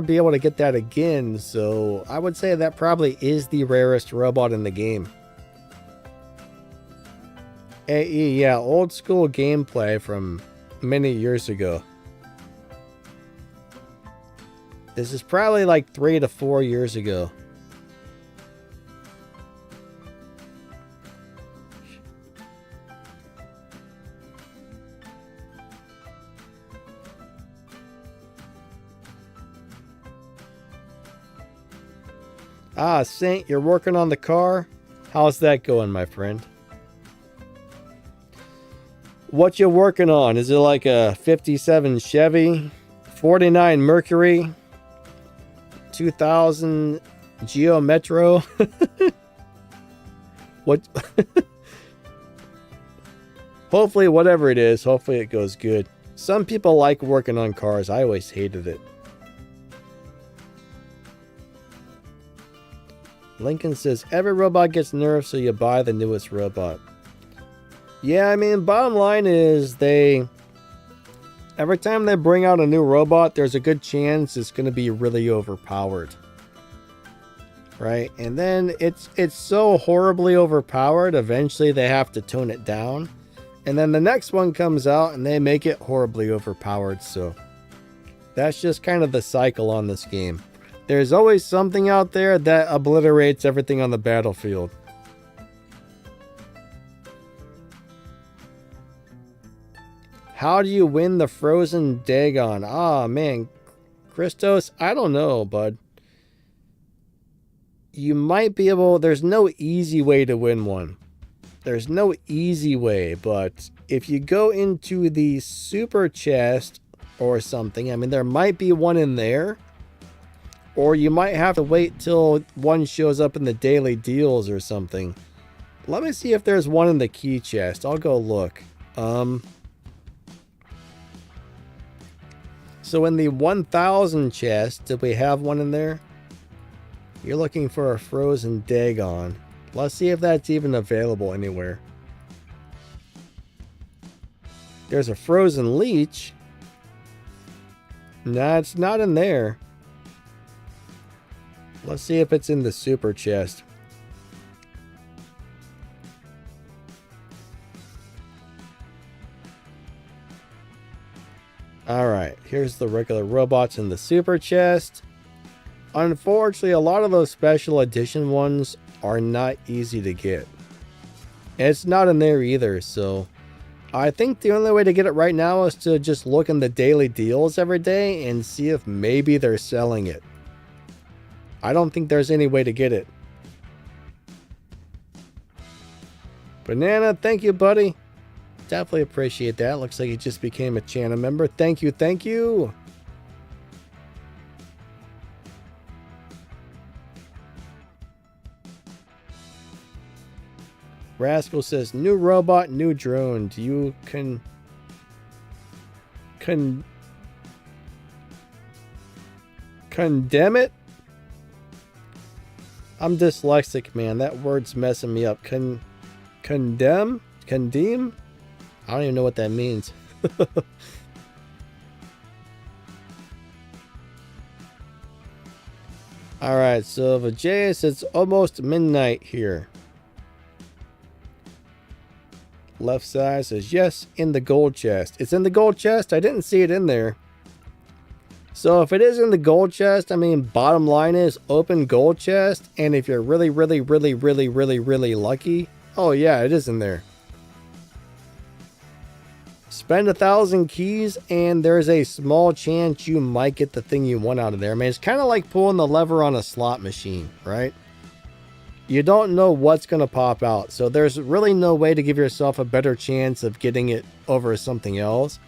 be able to get that again. So I would say that probably is the rarest robot in the game. AE, yeah, old school gameplay from many years ago. This is probably like 3 to 4 years ago. Ah, Saint, you're working on the car? How's that going, my friend? What you working on? Is it like a 57 Chevy, 49 Mercury, 2000 Geo Metro? What? Hopefully, whatever it is, hopefully it goes good. Some people like working on cars. I always hated it. Lincoln says, every robot gets nerfed, so you buy the newest robot. Yeah, I mean, bottom line is every time they bring out a new robot, there's a good chance it's going to be really overpowered. Right? And then it's so horribly overpowered, eventually they have to tone it down. And then the next one comes out and they make it horribly overpowered. So that's just kind of the cycle on this game. There's always something out there that obliterates everything on the battlefield. How do you win the frozen Dagon? Ah, man. Christos, I don't know, bud. You might be able... There's no easy way to win one. There's no easy way, but if you go into the super chest or something, I mean, there might be one in there. Or you might have to wait till one shows up in the daily deals or something. Let me see if there's one in the key chest. I'll go look. So in the 1000 chest, did we have one in there? You're looking for a frozen Dagon. Let's see if that's even available anywhere. There's a frozen leech. Nah, it's not in there. Let's see if it's in the super chest. Alright, here's the regular robots in the super chest. Unfortunately, a lot of those special edition ones are not easy to get. And it's not in there either, so I think the only way to get it right now is to just look in the daily deals every day and see if maybe they're selling it. I don't think there's any way to get it. Banana, thank you, buddy. Definitely appreciate that. Looks like you just became a channel member. Thank you, thank you. Rascal says, new robot, new drone. Do you condemn it? I'm dyslexic, man. That word's messing me up. Condemn? Condemn? I don't even know what that means. Alright, so Vijay, it's almost midnight here. Left side says, yes, in the gold chest. It's in the gold chest? I didn't see it in there. So if it is in the gold chest, I mean, bottom line is open gold chest. And if you're really lucky, oh yeah, it is in there. Spend 1,000 keys and there's a small chance you might get the thing you want out of there. I mean, it's kind of like pulling the lever on a slot machine, right? You don't know what's going to pop out. So there's really no way to give yourself a better chance of getting it over something else.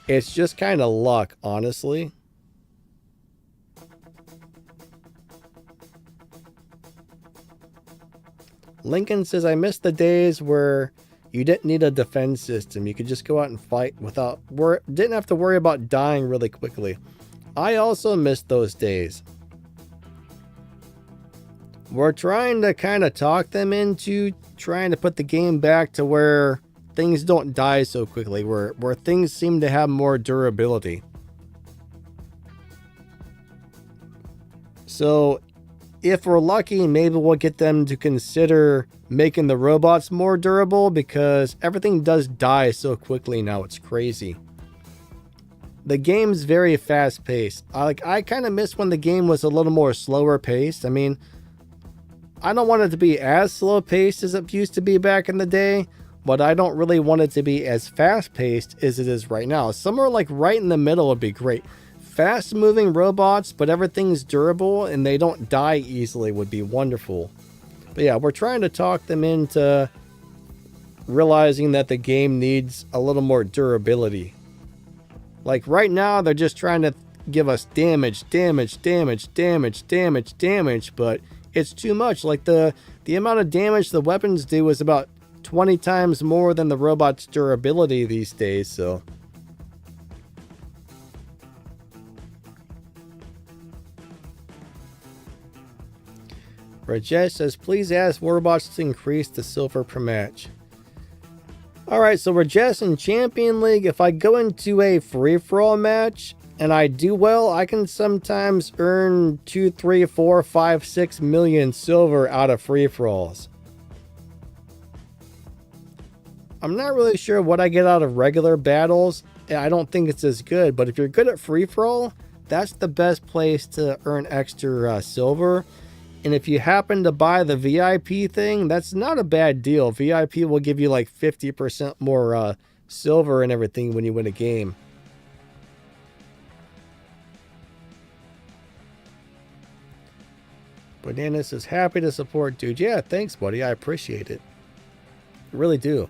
It's just kind of luck, honestly. Lincoln says, I miss the days where you didn't need a defense system. You could just go out and fight without didn't have to worry about dying really quickly. I also miss those days. We're trying to kind of talk them into trying to put the game back to where things don't die so quickly, where things seem to have more durability. So if we're lucky, maybe we'll get them to consider making the robots more durable, because everything does die so quickly now. It's crazy. The game's very fast paced. I kind of miss when the game was a little more slower paced. I mean, I don't want it to be as slow paced as it used to be back in the day, but I don't really want it to be as fast paced as it is right now. Somewhere like right in the middle would be great. Fast moving robots, but everything's durable and they don't die easily would be wonderful. But yeah, we're trying to talk them into realizing that the game needs a little more durability. Like right now, they're just trying to give us damage, but it's too much. Like the amount of damage the weapons do is about 20 times more than the robot's durability these days, so. Rajesh says, please ask robots to increase the silver per match. Alright, so Rajesh, in Champion League, if I go into a free-for-all match and I do well, I can sometimes earn 2, 3, 4, 5, 6 million silver out of free-for-alls. I'm not really sure what I get out of regular battles. I don't think it's as good, but if you're good at free-for-all, that's the best place to earn extra silver. And if you happen to buy the VIP thing, that's not a bad deal. VIP will give you like 50% more silver and everything when you win a game. Banana says, happy to support, dude. Yeah, thanks, buddy. I appreciate it. I really do.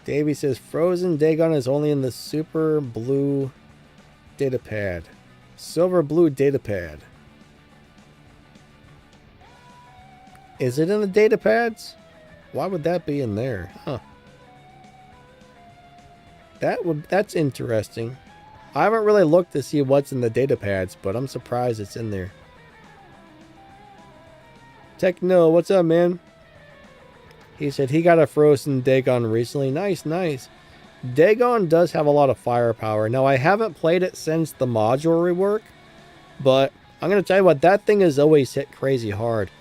Davey says, Frozen Dagon is only in the super blue datapad. Silver blue datapad. Is it in the datapads? Why would that be in there? Huh. That's interesting. I haven't really looked to see what's in the datapads, but I'm surprised it's in there. Techno, what's up, man? He said he got a Frozen Dagon recently. Nice, nice. Dagon does have a lot of firepower. Now, I haven't played it since the module rework, but I'm going to tell you what, that thing has always hit crazy hard.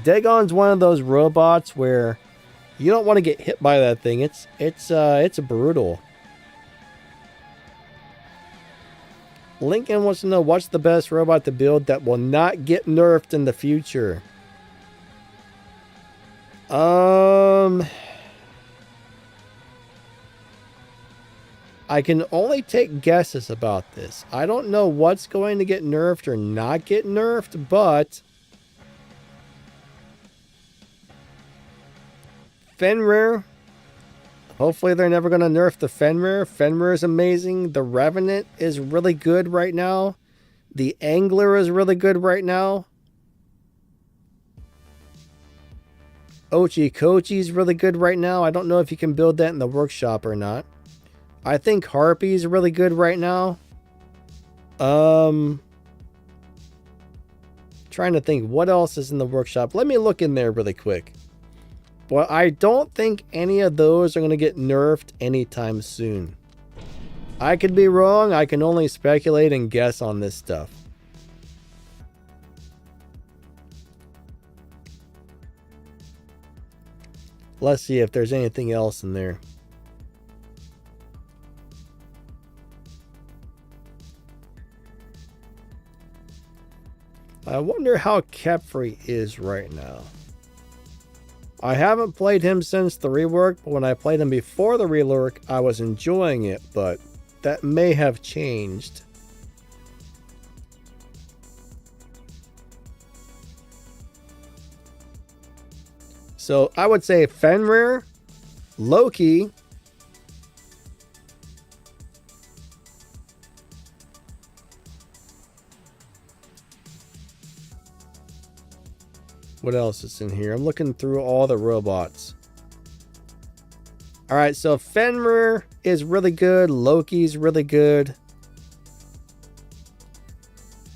Dagon's one of those robots where You don't want to get hit by that thing. It's brutal. Lincoln wants to know what's the best robot to build that will not get nerfed in the future. I can only take guesses about this. I don't know what's going to get nerfed or not get nerfed, but Fenrir. Hopefully they're never going to nerf the Fenrir. Fenrir is amazing. The Revenant is really good right now. The Angler is really good right now. Ochi Kochi is really good right now. I don't know if you can build that in the workshop or not. I think Harpy is really good right now. Trying to think what else is in the workshop. Let me look in there really quick. Well, I don't think any of those are going to get nerfed anytime soon. I could be wrong. I can only speculate and guess on this stuff. Let's see if there's anything else in there. I wonder how Kepri is right now. I haven't played him since the rework, but when I played him before the rework, I was enjoying it, but that may have changed. So I would say Fenrir, Loki, what else is in here? I'm looking through all the robots. All right, so Fenrir is really good. Loki's really good.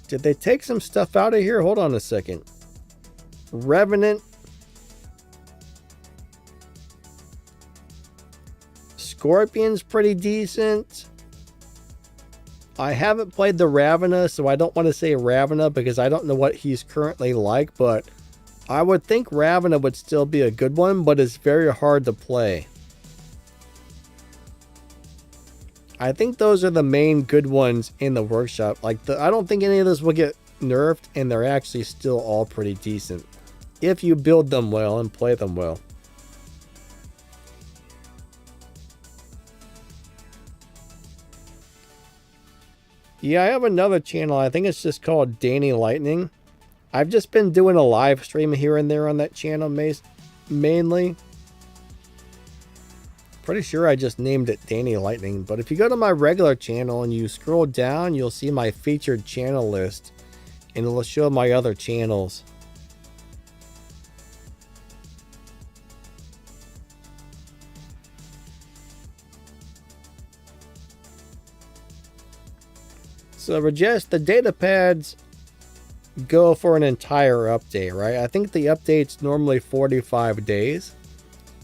Did they take some stuff out of here? Hold on a second. Revenant. Scorpion's pretty decent. I haven't played the Ravena, so I don't want to say Ravena because I don't know what he's currently like, but I would think Ravena would still be a good one, but it's very hard to play. I think those are the main good ones in the workshop. Like I don't think any of those will get nerfed, and they're actually still all pretty decent if you build them well and play them well. Yeah, I have another channel. I think it's just called Danny Lightning. I've just been doing a live stream here and there on that channel mainly. Pretty sure I just named it Danny Lightning. But if you go to my regular channel and you scroll down, you'll see my featured channel list. And it'll show my other channels. So Rajesh, the data pads go for an entire update, right? I think the update's normally 45 days.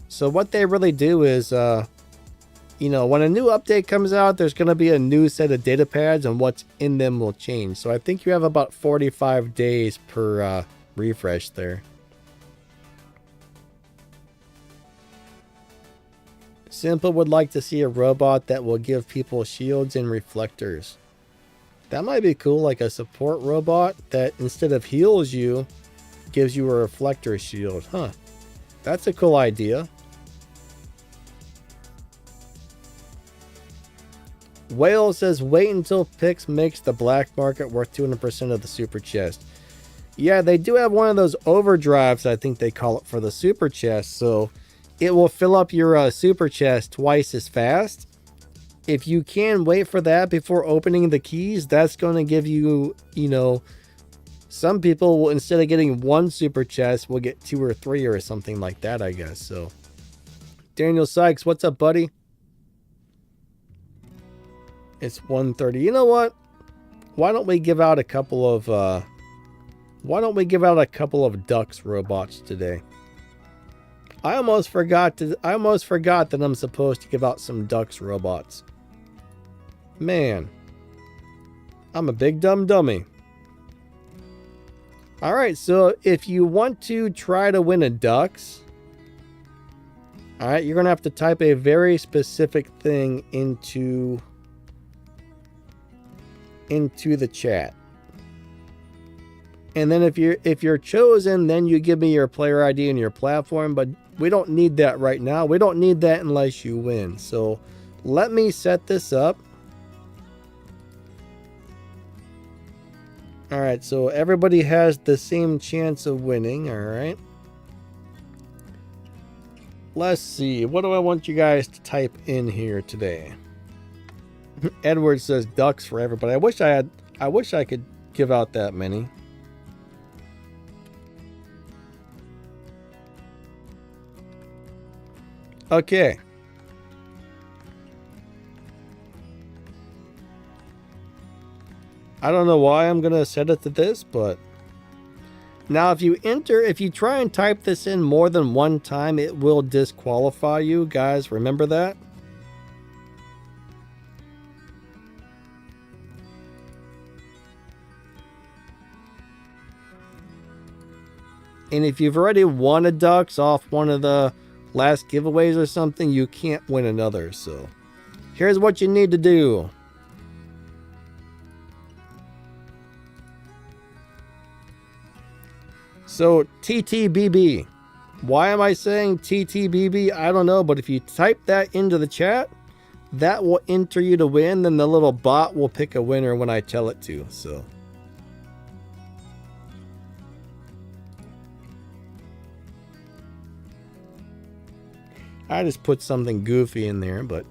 So what they really do is, you know, when a new update comes out, there's going to be a new set of data pads and what's in them will change. So I think you have about 45 days per refresh there. Simple would like to see a robot that will give people shields and reflectors. That might be cool, like a support robot that instead of heals you, gives you a reflector shield. Huh. That's a cool idea. Whale says, wait until Pix makes the black market worth 200% of the super chest. Yeah, they do have one of those overdrives, I think they call it, for the super chest. So it will fill up your super chest twice as fast. If you can wait for that before opening the keys, that's going to give you, you know, some people will, instead of getting one super chest, will get 2 or 3 or something like that, I guess. So, Daniel Sykes, what's up, buddy? It's 1:30. You know what? Why don't we give out a couple of Ducks robots today? I almost forgot that I'm supposed to give out some Ducks robots. Man, I'm a big dumb dummy. Alright, so if you want to try to win a Ducks, All right, you're gonna have to type a very specific thing into the chat. And then if you're chosen, then you give me your player ID and your platform, but we don't need that right now. We don't need that unless you win. So let me set this up. All right, so everybody has the same chance of winning, all right? Let's see, what do I want you guys to type in here today? Edward says ducks for everybody. I wish I could give out that many. Okay. I don't know why I'm gonna set it to this, but now if you try and type this in more than one time, it will disqualify you, guys. Remember that? And if you've already won a ducks off one of the last giveaways or something, you can't win another. So here's what you need to do. So TTBB. Why am I saying TTBB? I don't know, but if you type that into the chat, that will enter you to win. Then the little bot will pick a winner when I tell it to. So I just put something goofy in there, but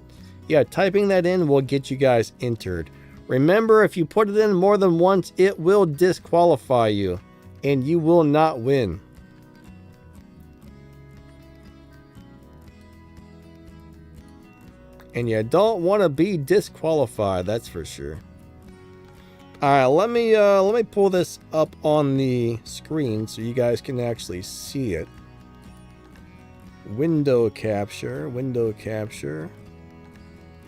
yeah, typing that in will get you guys entered. Remember, if you put it in more than once, it will disqualify you and you will not win. And you don't want to be disqualified, that's for sure. All right, let me pull this up on the screen so you guys can actually see it. Window capture, window capture.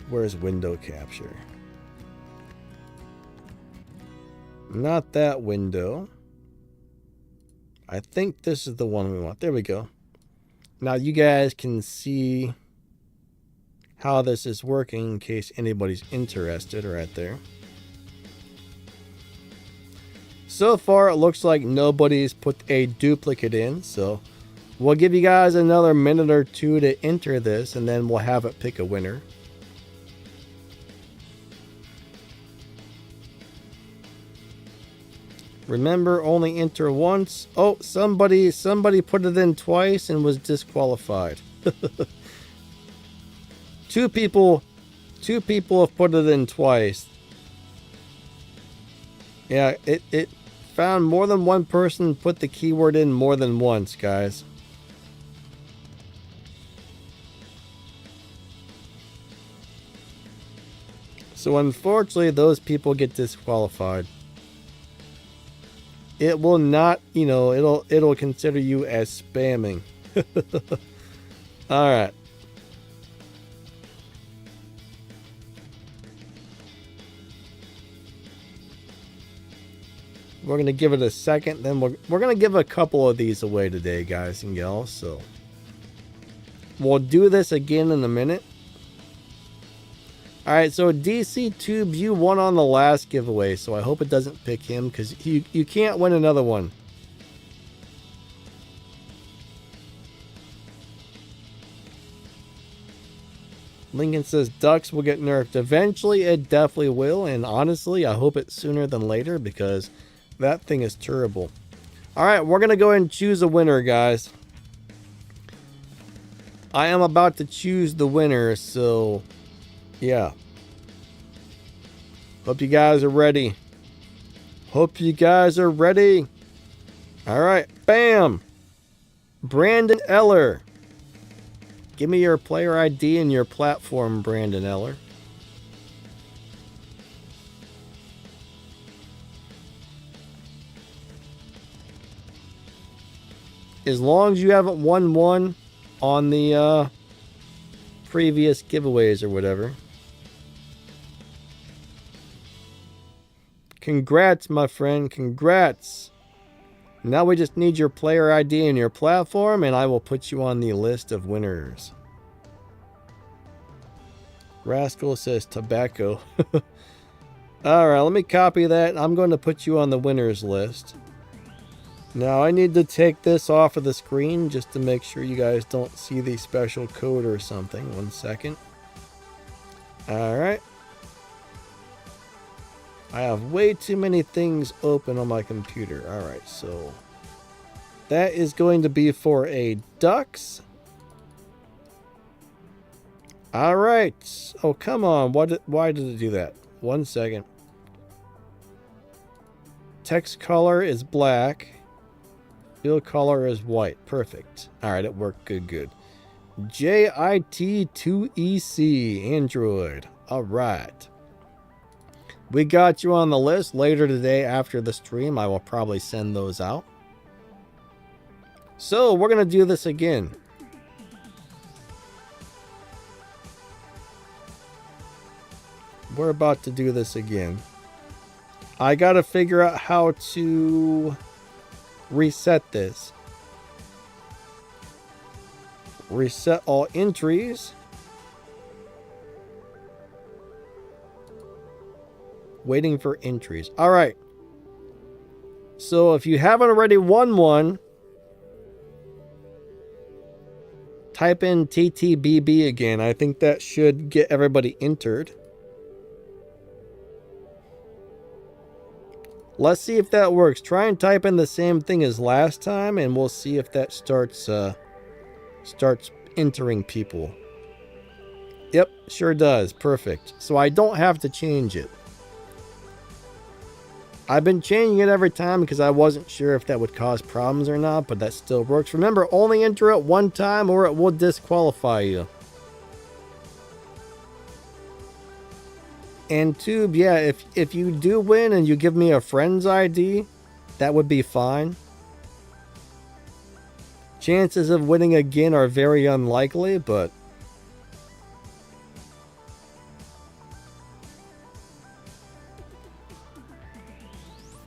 Where's window capture? Not that window. I think this is the one we want. There we go. Now you guys can see how this is working in case anybody's interested right there. So far it looks like nobody's put a duplicate in, so we'll give you guys another minute or two to enter this, and then we'll have it pick a winner. Remember, only enter once. Oh, somebody put it in twice and was disqualified. Two people have put it in twice. Yeah, it found more than one person put the keyword in more than once, guys. So unfortunately, those people get disqualified. It will not, it'll consider you as spamming. All right. We're going to give it a second, then we're going to give a couple of these away today, guys and gals. So we'll do this again in a minute. All right, so DC Tubes, you won on the last giveaway, so I hope it doesn't pick him because you can't win another one. Lincoln says ducks will get nerfed. Eventually, it definitely will, and honestly, I hope it's sooner than later because that thing is terrible. All right, we're going to go ahead and choose a winner, guys. I am about to choose the winner, so yeah. Hope you guys are ready. Hope you guys are ready. All right, bam. Brandon Eller. Give me your player ID and your platform, Brandon Eller. As long as you haven't won one on the previous giveaways or whatever. Congrats, my friend. Congrats. Now we just need your player ID and your platform, and I will put you on the list of winners. Rascal says tobacco. Alright, let me copy that. I'm going to put you on the winners list. Now I need to take this off of the screen just to make sure you guys don't see the special code or something. 1 second. Alright. I have way too many things open on my computer. Alright, so that is going to be for a ducks. Alright. Oh, come on. Why did it do that? 1 second. Text color is black. Field color is white. Perfect. Alright, it worked good. JIT2EC Android. Alright. We got you on the list. Later today after the stream, I will probably send those out. So, we're going to do this again. We're about to do this again. I got to figure out how to reset this. Reset all entries. Waiting for entries. All right. So if you haven't already won one, type in TTBB again. I think that should get everybody entered. Let's see if that works. Try and type in the same thing as last time, and we'll see if that starts entering people. Yep, sure does. Perfect. So I don't have to change it. I've been changing it every time because I wasn't sure if that would cause problems or not, but that still works. Remember, only enter it one time or it will disqualify you. And Tube, yeah, if you do win and you give me a friend's ID, that would be fine. Chances of winning again are very unlikely, but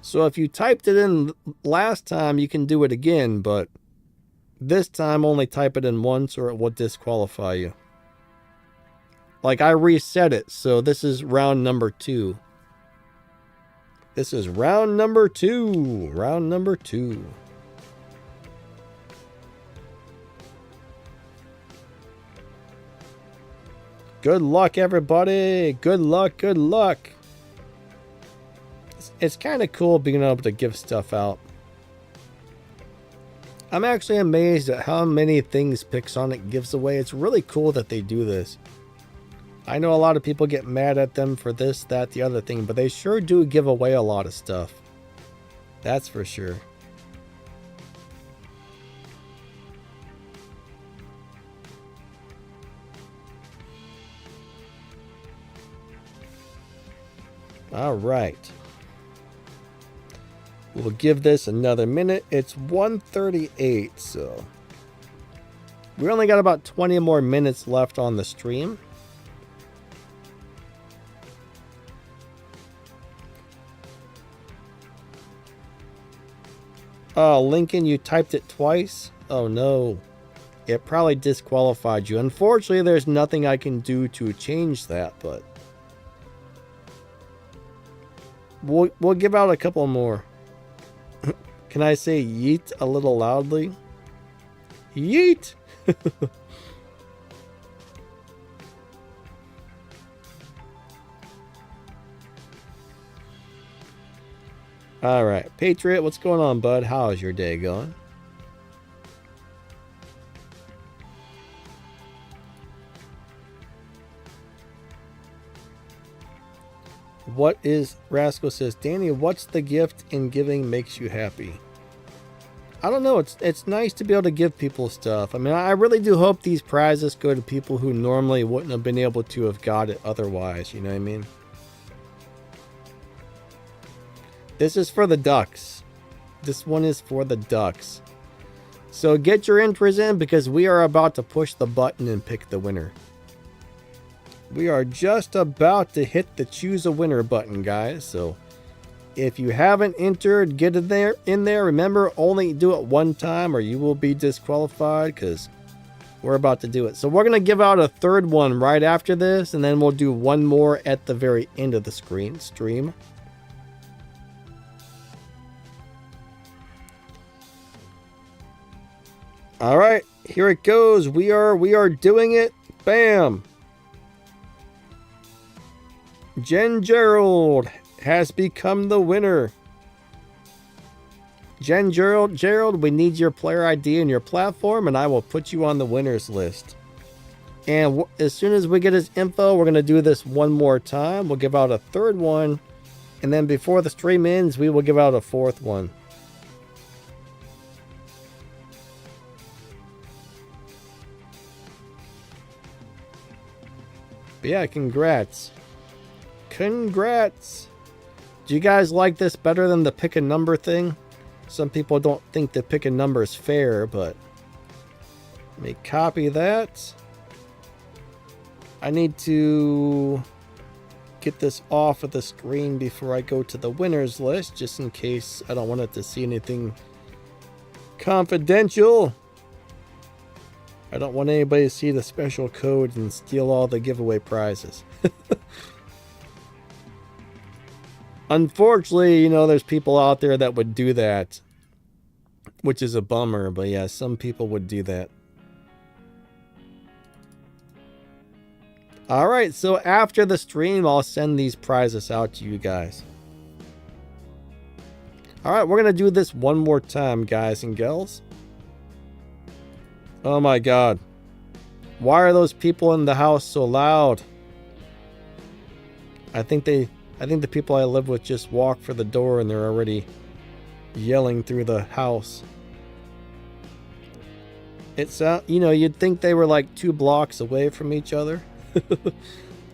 so if you typed it in last time, you can do it again, but this time only type it in once or it will disqualify you. Like, I reset it, so this is round number 2. This is round number 2. Round number 2. Good luck, everybody. Good luck, good luck. It's kind of cool being able to give stuff out. I'm actually amazed at how many things Pixonic gives away. It's really cool that they do this. I know a lot of people get mad at them for this, that, the other thing, but they sure do give away a lot of stuff. That's for sure. All right. We'll give this another minute. It's 1:38, so we only got about 20 more minutes left on the stream. Oh, Lincoln, you typed it twice? Oh no. It probably disqualified you. Unfortunately, there's nothing I can do to change that, but we'll give out a couple more. Can I say yeet a little loudly? Yeet! Alright, Patriot, what's going on, bud? How is your day going? What is, Rascal says, Danny, what's the gift in giving makes you happy? I don't know, it's nice to be able to give people stuff. I mean, I really do hope these prizes go to people who normally wouldn't have been able to have got it otherwise, you know what I mean? This is for the ducks. This one is for the ducks. So get your entries in because we are about to push the button and pick the winner. We are just about to hit the choose a winner button, guys. So if you haven't entered, get in there. Remember, only do it one time or you will be disqualified because we're about to do it. So we're going to give out a third one right after this, and then we'll do one more at the very end of the stream. All right, here it goes. We are doing it. Bam. Jen Gerald has become the winner. Jen Gerald, we need your player ID and your platform, and I will put you on the winners list. And as soon as we get his info, we're going to do this one more time. We'll give out a third one, and then before the stream ends, we will give out a fourth one. But yeah, congrats. Congrats. Do you guys like this better than the pick a number thing? Some people don't think the pick a number is fair, but let me copy that. I need to get this off of the screen before I go to the winners list, just in case I don't want it to see anything confidential. I don't want anybody to see the special code and steal all the giveaway prizes. Unfortunately, you know, there's people out there that would do that, which is a bummer, but yeah, some people would do that. All right, so after the stream, I'll send these prizes out to you guys. All right, we're going to do this one more time, guys and gals. Oh my God. Why are those people in the house so loud? I think the people I live with just walk for the door and they're already yelling through the house. It's you know, you'd think they were like 2 blocks away from each other.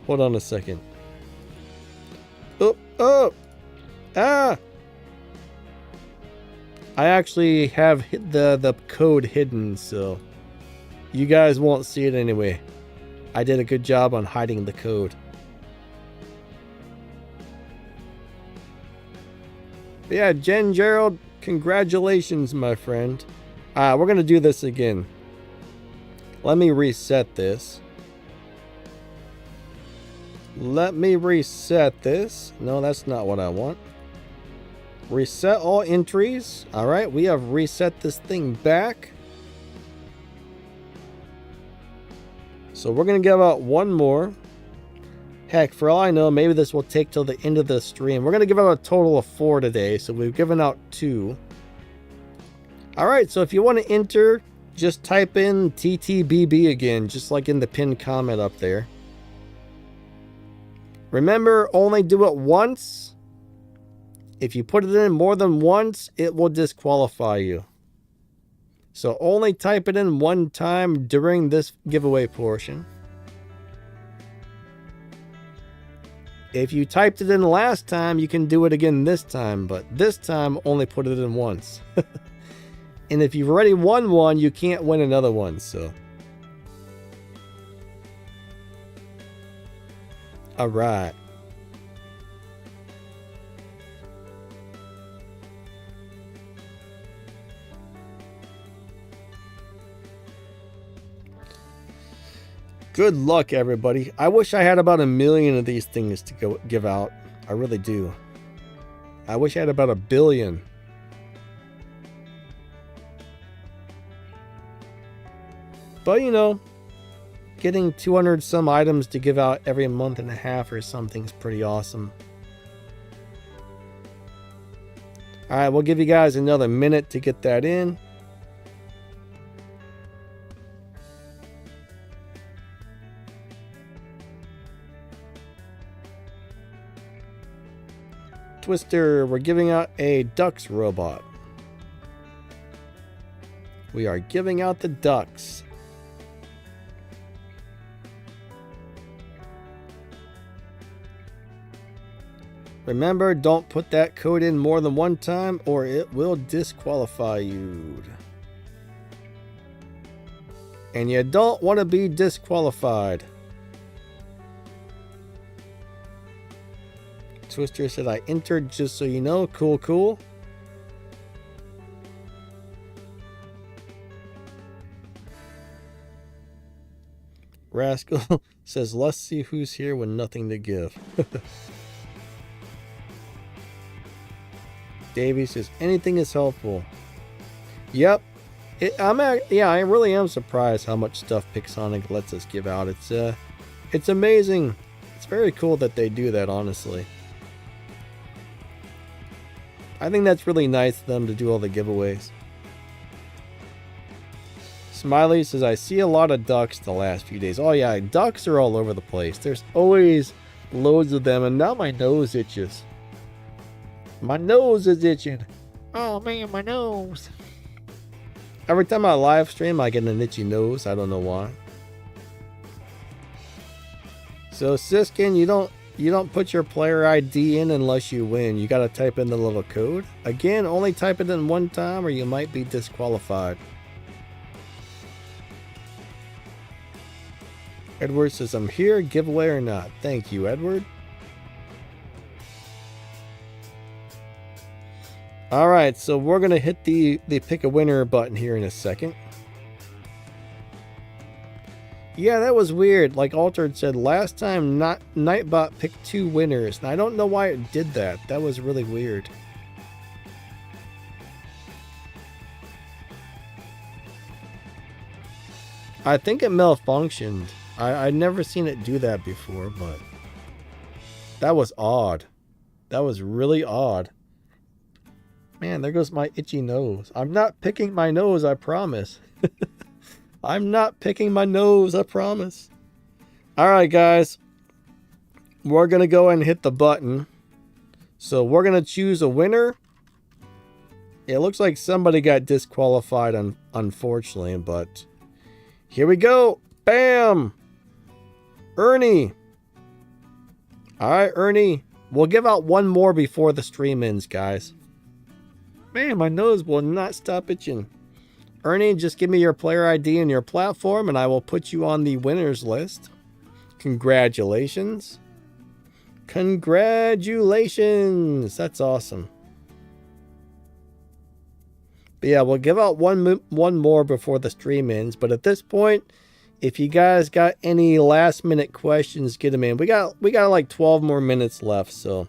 Hold on a second. Oh, ah! I actually have the code hidden, so you guys won't see it anyway. I did a good job on hiding the code. But yeah, Jen Gerald, congratulations, my friend. We're gonna do this again. Let me reset this. Let me reset this. No, that's not what I want. Reset all entries. All right, we have reset this thing back. So we're going to give out one more. Heck, for all I know, maybe this will take till the end of the stream. We're going to give out a total of 4 today, so we've given out 2. All right, so if you want to enter, just type in TTBB again, just like in the pinned comment up there. Remember, only do it once. If you put it in more than once, it will disqualify you. So only type it in one time during this giveaway portion. If you typed it in last time, you can do it again this time, but this time only put it in once. And if you've already won one, you can't win another one, so. All right. Good luck, everybody. I wish I had about 1 million of these things to give out. I really do. I wish I had about 1 billion. But, you know, getting 200 some items to give out every month and a half or something is pretty awesome. All right, we'll give you guys another minute to get that in. Twister, we're giving out a ducks robot. We are giving out the ducks. Remember, don't put that code in more than one time or it will disqualify you. And you don't want to be disqualified. Twister said I entered, just so you know. Cool, cool. Rascal says, let's see who's here with nothing to give. Davey says, anything is helpful. Yep. I really am surprised how much stuff Pixonic lets us give out. It's amazing. It's very cool that they do that, honestly. I think that's really nice of them to do all the giveaways. Smiley says, I see a lot of ducks the last few days. Oh yeah, ducks are all over the place. There's always loads of them, and now my nose itches. My nose is itching. Oh man, my nose. Every time I live stream, I get an itchy nose. I don't know why. So Siskin, you don't put your player ID in unless you win. You gotta type in the little code. Again, only type it in one time or you might be disqualified. Edward says, I'm here, giveaway or not. Thank you, Edward. Alright, so we're gonna hit the pick a winner button here in a second. Yeah, that was weird. Like Altered said, last time Nightbot picked 2 winners. And I don't know why it did that. That was really weird. I think it malfunctioned. I'd never seen it do that before, but that was odd. That was really odd. Man, there goes my itchy nose. I'm not picking my nose, I promise. I'm not picking my nose, I promise. Alright, guys. We're going to go and hit the button. So we're going to choose a winner. It looks like somebody got disqualified, unfortunately, but here we go. Bam! Ernie. Alright, Ernie. We'll give out one more before the stream ends, guys. Man, my nose will not stop itching. Ernie, just give me your player ID and your platform, and I will put you on the winners list. Congratulations. Congratulations. That's awesome. But yeah, we'll give out one more before the stream ends. But at this point, if you guys got any last minute questions, get them in. We got like 12 more minutes left, so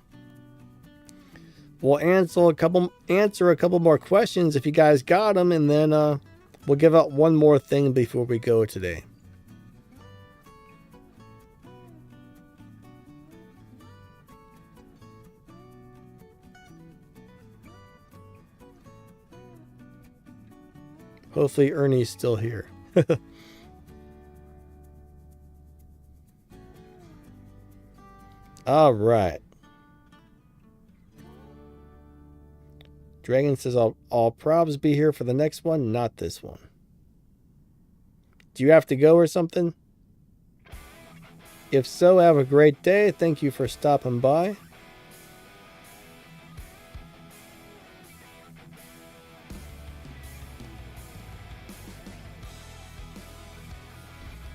we'll answer a couple more questions if you guys got them, and then we'll give out one more thing before we go today. Hopefully Ernie's still here. All right. Dragon says, I'll probs be here for the next one, not this one. Do you have to go or something? If so, have a great day. Thank you for stopping by.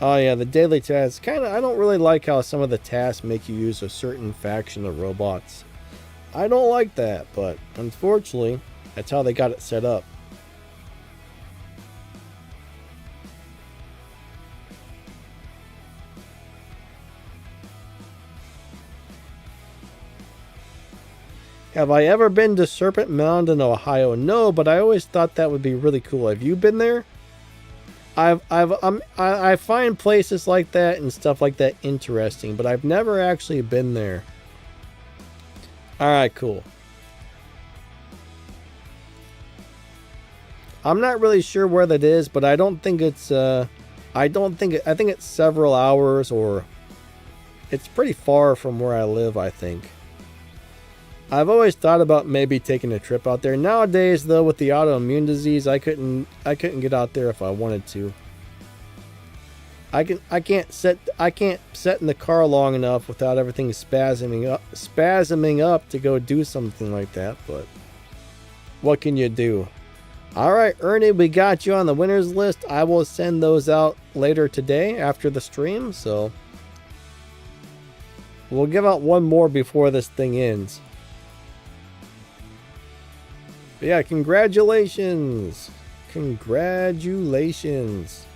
Oh yeah, the daily tasks. I don't really like how some of the tasks make you use a certain faction of robots. I don't like that, but unfortunately, that's how they got it set up. Have I ever been to Serpent Mound in Ohio? No, but I always thought that would be really cool. Have you been there? I find places like that and stuff like that interesting, but I've never actually been there. Alright, cool. I'm not really sure where that is, but I don't think it's I think it's several hours, or it's pretty far from where I live, I think. I've always thought about maybe taking a trip out there. Nowadays, though, with the autoimmune disease, I couldn't get out there if I wanted to. I can't sit in the car long enough without everything spasming up to go do something like that, but what can you do? Alright, Ernie, we got you on the winners list. I will send those out later today after the stream, so we'll give out one more before this thing ends. But yeah, congratulations. Congratulations.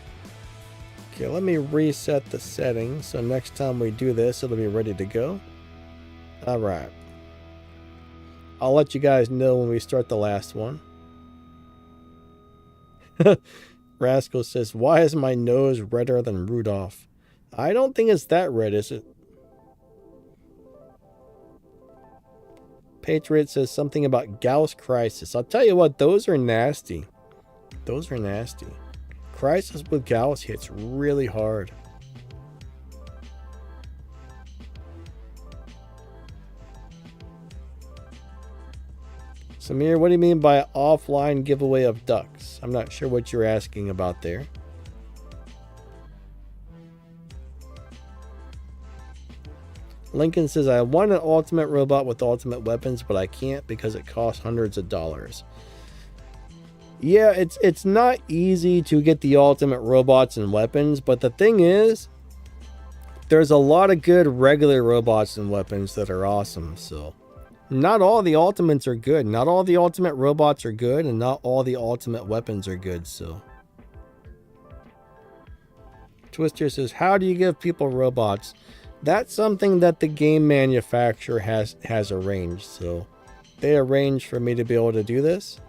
Okay, let me reset the settings so next time we do this, it'll be ready to go. All right. I'll let you guys know when we start the last one. Rascal says, why is my nose redder than Rudolph? I don't think it's that red, is it? Patriot says something about Gauss Crisis. I'll tell you what, those are nasty. Those are nasty. Crisis with Gauss hits really hard. Samir, what do you mean by offline giveaway of ducks? I'm not sure what you're asking about there. Lincoln says, I want an ultimate robot with ultimate weapons, but I can't because it costs hundreds of dollars. Yeah, it's not easy to get the ultimate robots and weapons, but the thing is, there's a lot of good regular robots and weapons that are awesome, so not all the ultimates are good. Not all the ultimate robots are good, and not all the ultimate weapons are good, so. Twister says, how do you give people robots? That's something that the game manufacturer has arranged, so they arranged for me to be able to do this.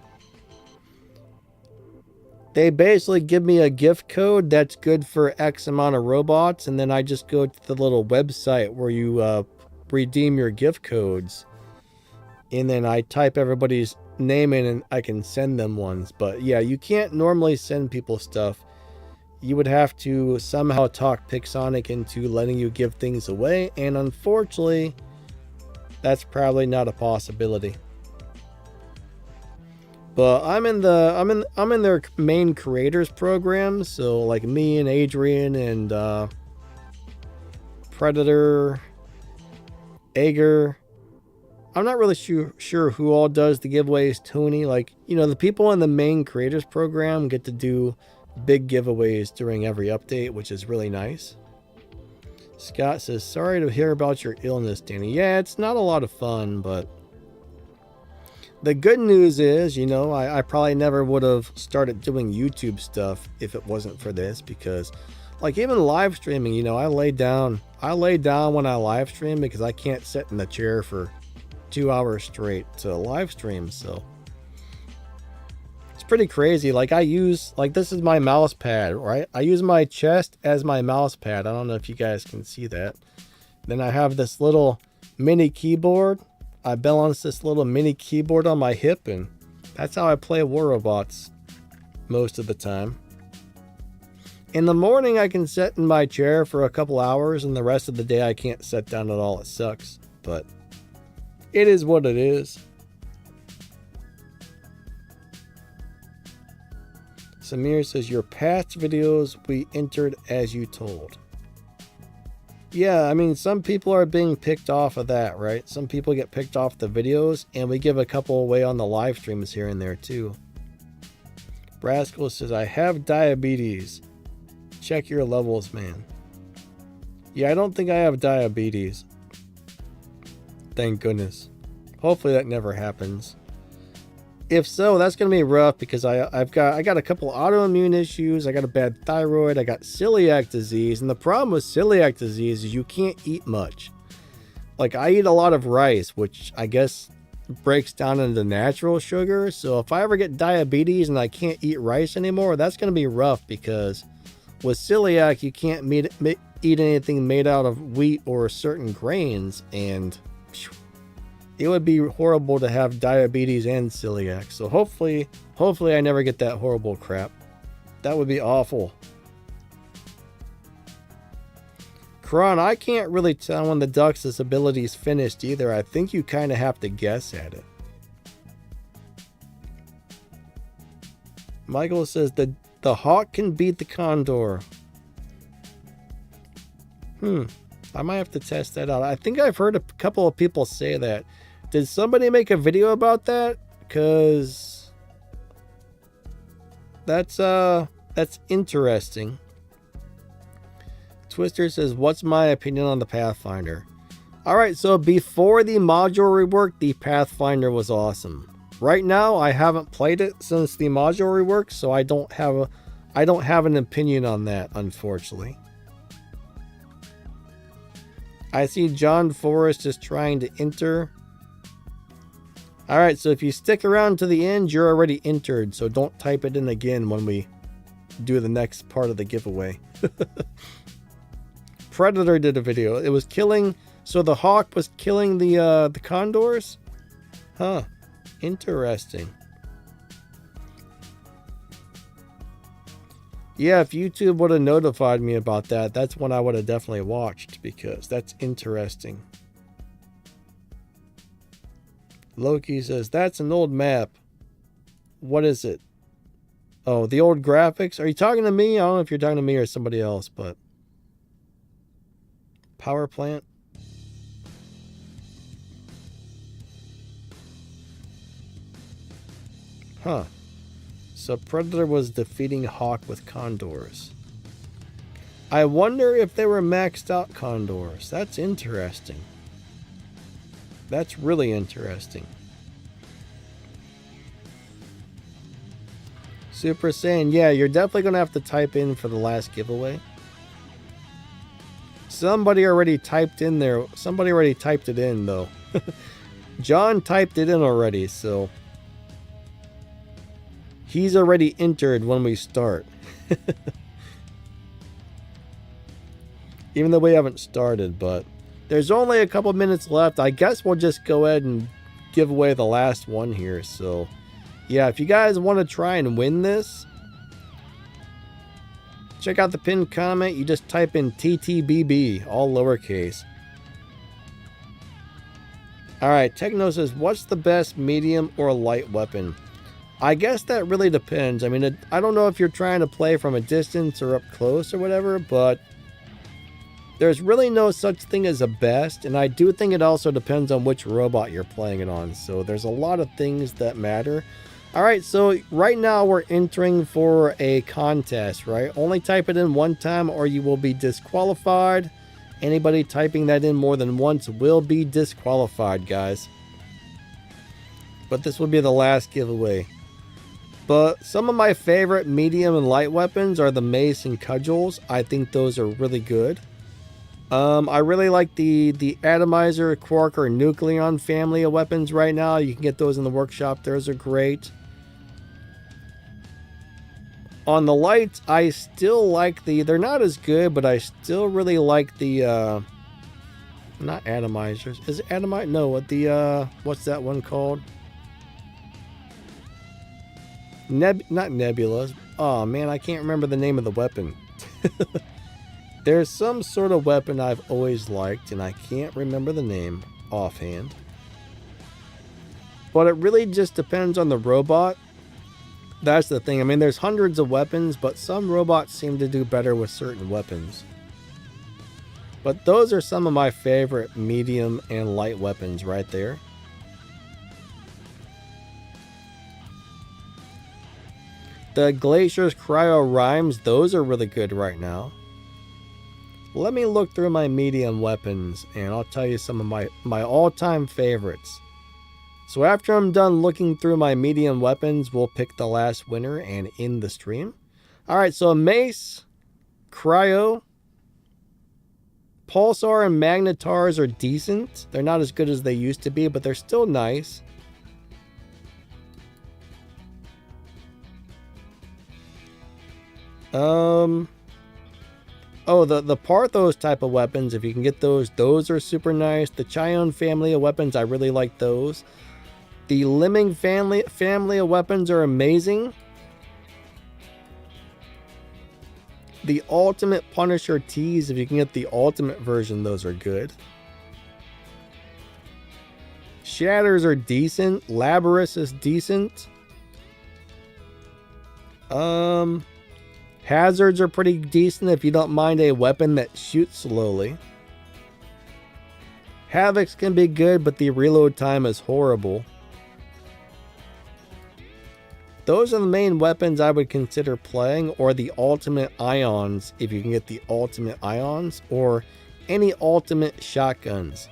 They basically give me a gift code that's good for X amount of robots, and then I just go to the little website where you redeem your gift codes, and then I type everybody's name in and I can send them ones. But yeah, you can't normally send people stuff. You would have to somehow talk Pixonic into letting you give things away, and unfortunately, that's probably not a possibility. But I'm in their main creators program, so like me and Adrian and Predator, Ager. I'm not really sure who all does the giveaways. Tony, like, you know, the people in the main creators program get to do big giveaways during every update, which is really nice. Scott says, sorry to hear about your illness, Danny. Yeah, it's not a lot of fun, but the good news is, you know, I probably never would have started doing YouTube stuff if it wasn't for this, because like even live streaming, you know, I lay down when I live stream because I can't sit in the chair for 2 hours straight to live stream. So it's pretty crazy. Like I use, like, this is my mouse pad, right? I use my chest as my mouse pad. I don't know if you guys can see that. Then I have this little mini keyboard. I balance this little mini keyboard on my hip, and that's how I play War Robots most of the time. In the morning, I can sit in my chair for a couple hours, and the rest of the day I can't sit down at all. It sucks, but it is what it is. Samir says, your past videos we entered as you told. Yeah, I mean, some people are being picked off of that, right? Some people get picked off the videos, and we give a couple away on the live streams here and there too. Brasco says, I have diabetes. Check your levels, man. Yeah, I don't think I have diabetes. Thank goodness. Hopefully that never happens. If so, that's going to be rough, because I got a couple autoimmune issues. I got a bad thyroid. I got celiac disease. And the problem with celiac disease is you can't eat much. Like, I eat a lot of rice, which I guess breaks down into natural sugar. So if I ever get diabetes and I can't eat rice anymore, that's going to be rough, because with celiac, you can't eat anything made out of wheat or certain grains. And it would be horrible to have diabetes and celiac. So hopefully I never get that horrible crap. That would be awful. Kron, I can't really tell when the Ducks' ability's finished either. I think you kind of have to guess at it. Michael says the hawk can beat the condor. I might have to test that out. I think I've heard a couple of people say that. Did somebody make a video about that? Because that's interesting. Twister says, what's my opinion on the Pathfinder? Alright, so before the module rework, the Pathfinder was awesome. Right now, I haven't played it since the module rework, so I I don't have an opinion on that, unfortunately. I see John Forrest is trying to enter. Alright, so if you stick around to the end, you're already entered, so don't type it in again when we do the next part of the giveaway. Predator did a video. It was killing, so the hawk was killing the condors? Huh. Interesting. Yeah, if YouTube would have notified me about that, that's when I would have definitely watched, because that's interesting. Loki says, that's an old map. What is it? Oh, the old graphics? Are you talking to me? I don't know if you're talking to me or somebody else, but... Power plant? Huh. So Predator was defeating Hawk with condors. I wonder if they were maxed out condors. That's interesting. That's really interesting. Super Saiyan, yeah, you're definitely going to have to type in for the last giveaway. Somebody already typed in there. Somebody already typed it in, though. John typed it in already, so... He's already entered when we start. Even though we haven't started, but... There's only a couple minutes left. I guess we'll just go ahead and give away the last one here. So, yeah, if you guys want to try and win this, check out the pinned comment. You just type in TTBB, all lowercase. Alright, Techno says, what's the best medium or light weapon? I guess that really depends. I mean, I don't know if you're trying to play from a distance or up close or whatever, but... There's really no such thing as a best, and I do think it also depends on which robot you're playing it on. So there's a lot of things that matter. Alright, so right now we're entering for a contest, right? Only type it in one time or you will be disqualified. Anybody typing that in more than once will be disqualified, guys. But this will be the last giveaway. But some of my favorite medium and light weapons are the mace and cudgels. I think those are really good. I really like the atomizer, quark, or nucleon family of weapons right now. You can get those in the workshop. Those are great. On the lights, I still like they're not as good, but I still really like the, not atomizers. Is it atomizer? No, what's that one called? Not nebulas. Oh man, I can't remember the name of the weapon. There's some sort of weapon I've always liked, and I can't remember the name offhand. But it really just depends on the robot. That's the thing. I mean, there's hundreds of weapons, but some robots seem to do better with certain weapons. But those are some of my favorite medium and light weapons right there. The Glacier's Cryo Rhymes, those are really good right now. Let me look through my medium weapons and I'll tell you some of my all-time favorites. So after I'm done looking through my medium weapons, we'll pick the last winner and end the stream. Alright, so Mace, Cryo, Pulsar, and Magnetars are decent. They're not as good as they used to be, but they're still nice. Oh, the Parthos type of weapons, if you can get those are super nice. The Chion family of weapons, I really like those. The Lemming family of weapons are amazing. The Ultimate Punisher Tees, if you can get the ultimate version, those are good. Shatters are decent. Labrys is decent. Hazards are pretty decent if you don't mind a weapon that shoots slowly. Havocs can be good, but the reload time is horrible. Those are the main weapons I would consider playing, or the ultimate ions if you can get the ultimate ions, or any ultimate shotguns.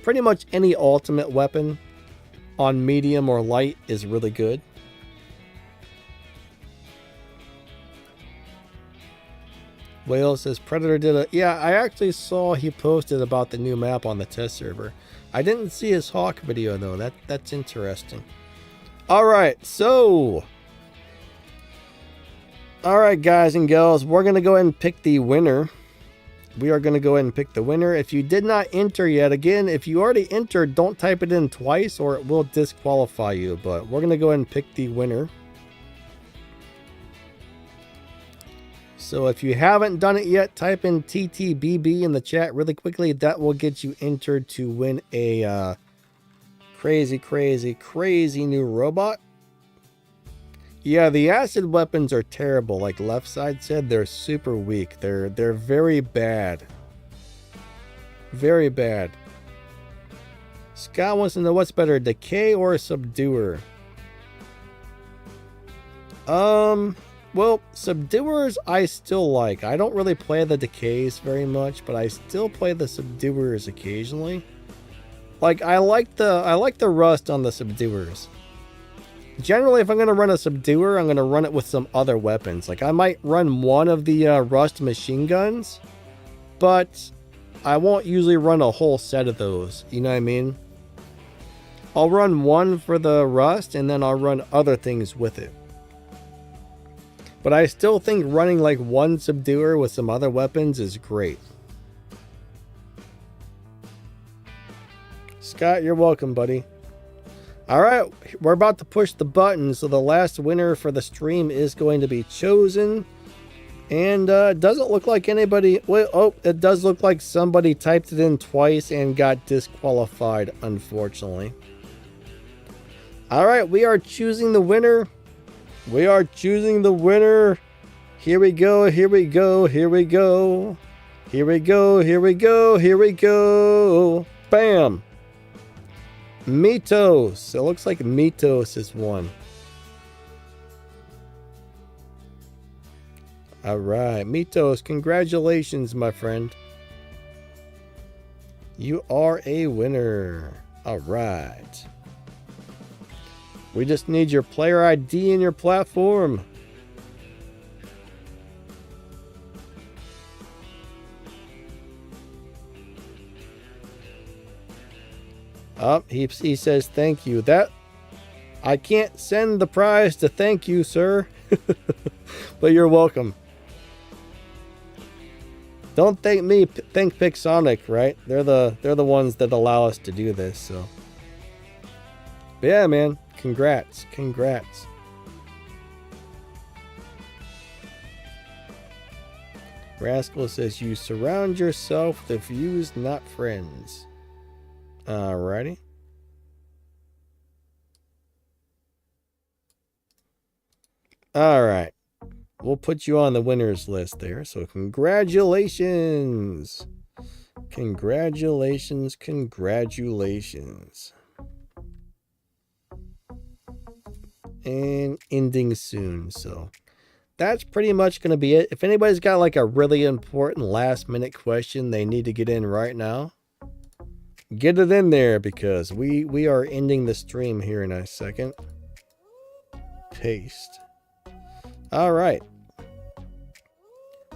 Pretty much any ultimate weapon on medium or light is really good. Whale says Predator did a... Yeah, I actually saw he posted about the new map on the test server. I didn't see his Hawk video though. That's interesting. Alright, so... Alright guys and gals, we're going to go ahead and pick the winner. We are going to go ahead and pick the winner. If you did not enter yet, again, if you already entered, don't type it in twice or it will disqualify you. But we're going to go ahead and pick the winner. So if you haven't done it yet, type in TTBB in the chat really quickly. That will get you entered to win a crazy new robot. Yeah, the acid weapons are terrible. Like left side said, they're super weak. They're very bad. Very bad. Scott wants to know what's better, Decay or Subduer? Well, Subduers I still like. I don't really play the Decays very much, but I still play the Subduers occasionally. Like I like the rust on the Subduers. Generally, if I'm going to run a Subduer, I'm going to run it with some other weapons. Like, I might run one of the Rust machine guns, but I won't usually run a whole set of those. You know what I mean? I'll run one for the Rust, and then I'll run other things with it. But I still think running like one Subduer with some other weapons is great. Scott, you're welcome, buddy. Alright, we're about to push the button, so the last winner for the stream is going to be chosen. And it doesn't look like anybody... Well, oh, it does look like somebody typed it in twice and got disqualified, unfortunately. Alright, we are choosing the winner. We are choosing the winner. Here we go, here we go, here we go. Here we go, here we go, here we go. Bam! Mitos. It looks like Mitos is one. Alright, Mitos, congratulations, my friend. You are a winner. Alright. We just need your player ID and your platform. Oh, he says thank you. That I can't send the prize to thank you, sir. But you're welcome. Don't thank me, thank Pixonic, right? They're the ones that allow us to do this, so. But yeah, man. Congrats. Congrats. Rascal says you surround yourself with views, not friends. Alrighty. Alright. We'll put you on the winners list there. So congratulations. Congratulations. Congratulations. And ending soon. So that's pretty much going to be it. If anybody's got like a really important last minute question they need to get in right now, get it in there because we are ending the stream here in a second. Paste. All right.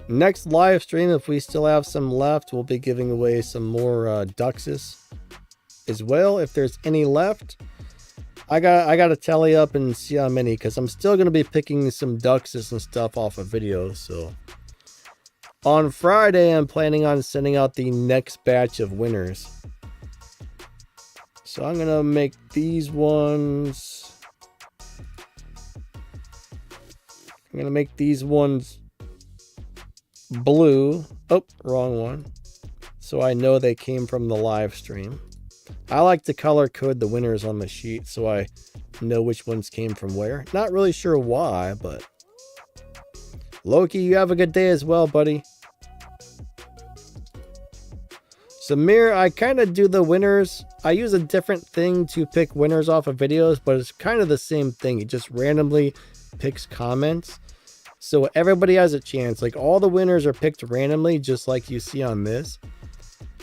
Next live stream, if we still have some left, we'll be giving away some more Duxus as well. If there's any left, I got to tally up and see how many, because I'm still going to be picking some Duxus and stuff off of videos. So on Friday, I'm planning on sending out the next batch of winners. So I'm going to make these ones. I'm going to make these ones blue. Oh, wrong one. So I know they came from the live stream. I like to color code the winners on the sheet so I know which ones came from where. Not really sure why, but Loki, you have a good day as well, buddy. Samir, I kind of do the winners. I use a different thing to pick winners off of videos, but it's kind of the same thing. It just randomly picks comments. So everybody has a chance. Like all the winners are picked randomly, just like you see on this.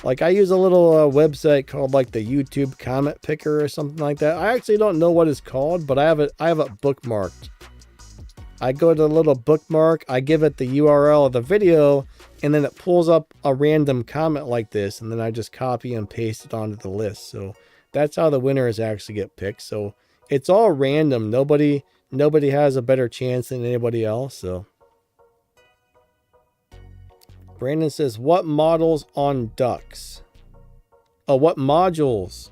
Like I use a little website called like the YouTube comment picker or something like that. I actually don't know what it's called, but I have it bookmarked. I go to the little bookmark, I give it the URL of the video, and then it pulls up a random comment like this, and then I just copy and paste it onto the list. So that's how the winners actually get picked. So it's all random. Nobody has a better chance than anybody else. So Brandon says, what models on ducks? Oh, what modules?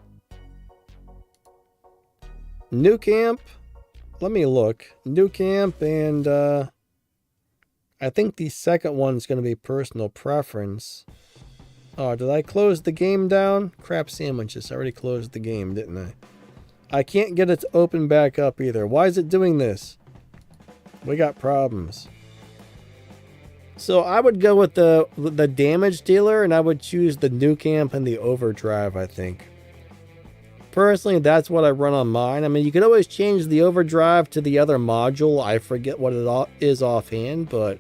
New camp. Let me look. New camp, and I think the second one's going to be personal preference. Oh, did I close the game down? Crap sandwiches. I already closed the game, didn't I? I can't get it to open back up either. Why is it doing this? We got problems. So I would go with the damage dealer, and I would choose the new camp and the overdrive, I think. Personally, that's what I run on mine. I mean, you could always change the overdrive to the other module. I forget what it is offhand, but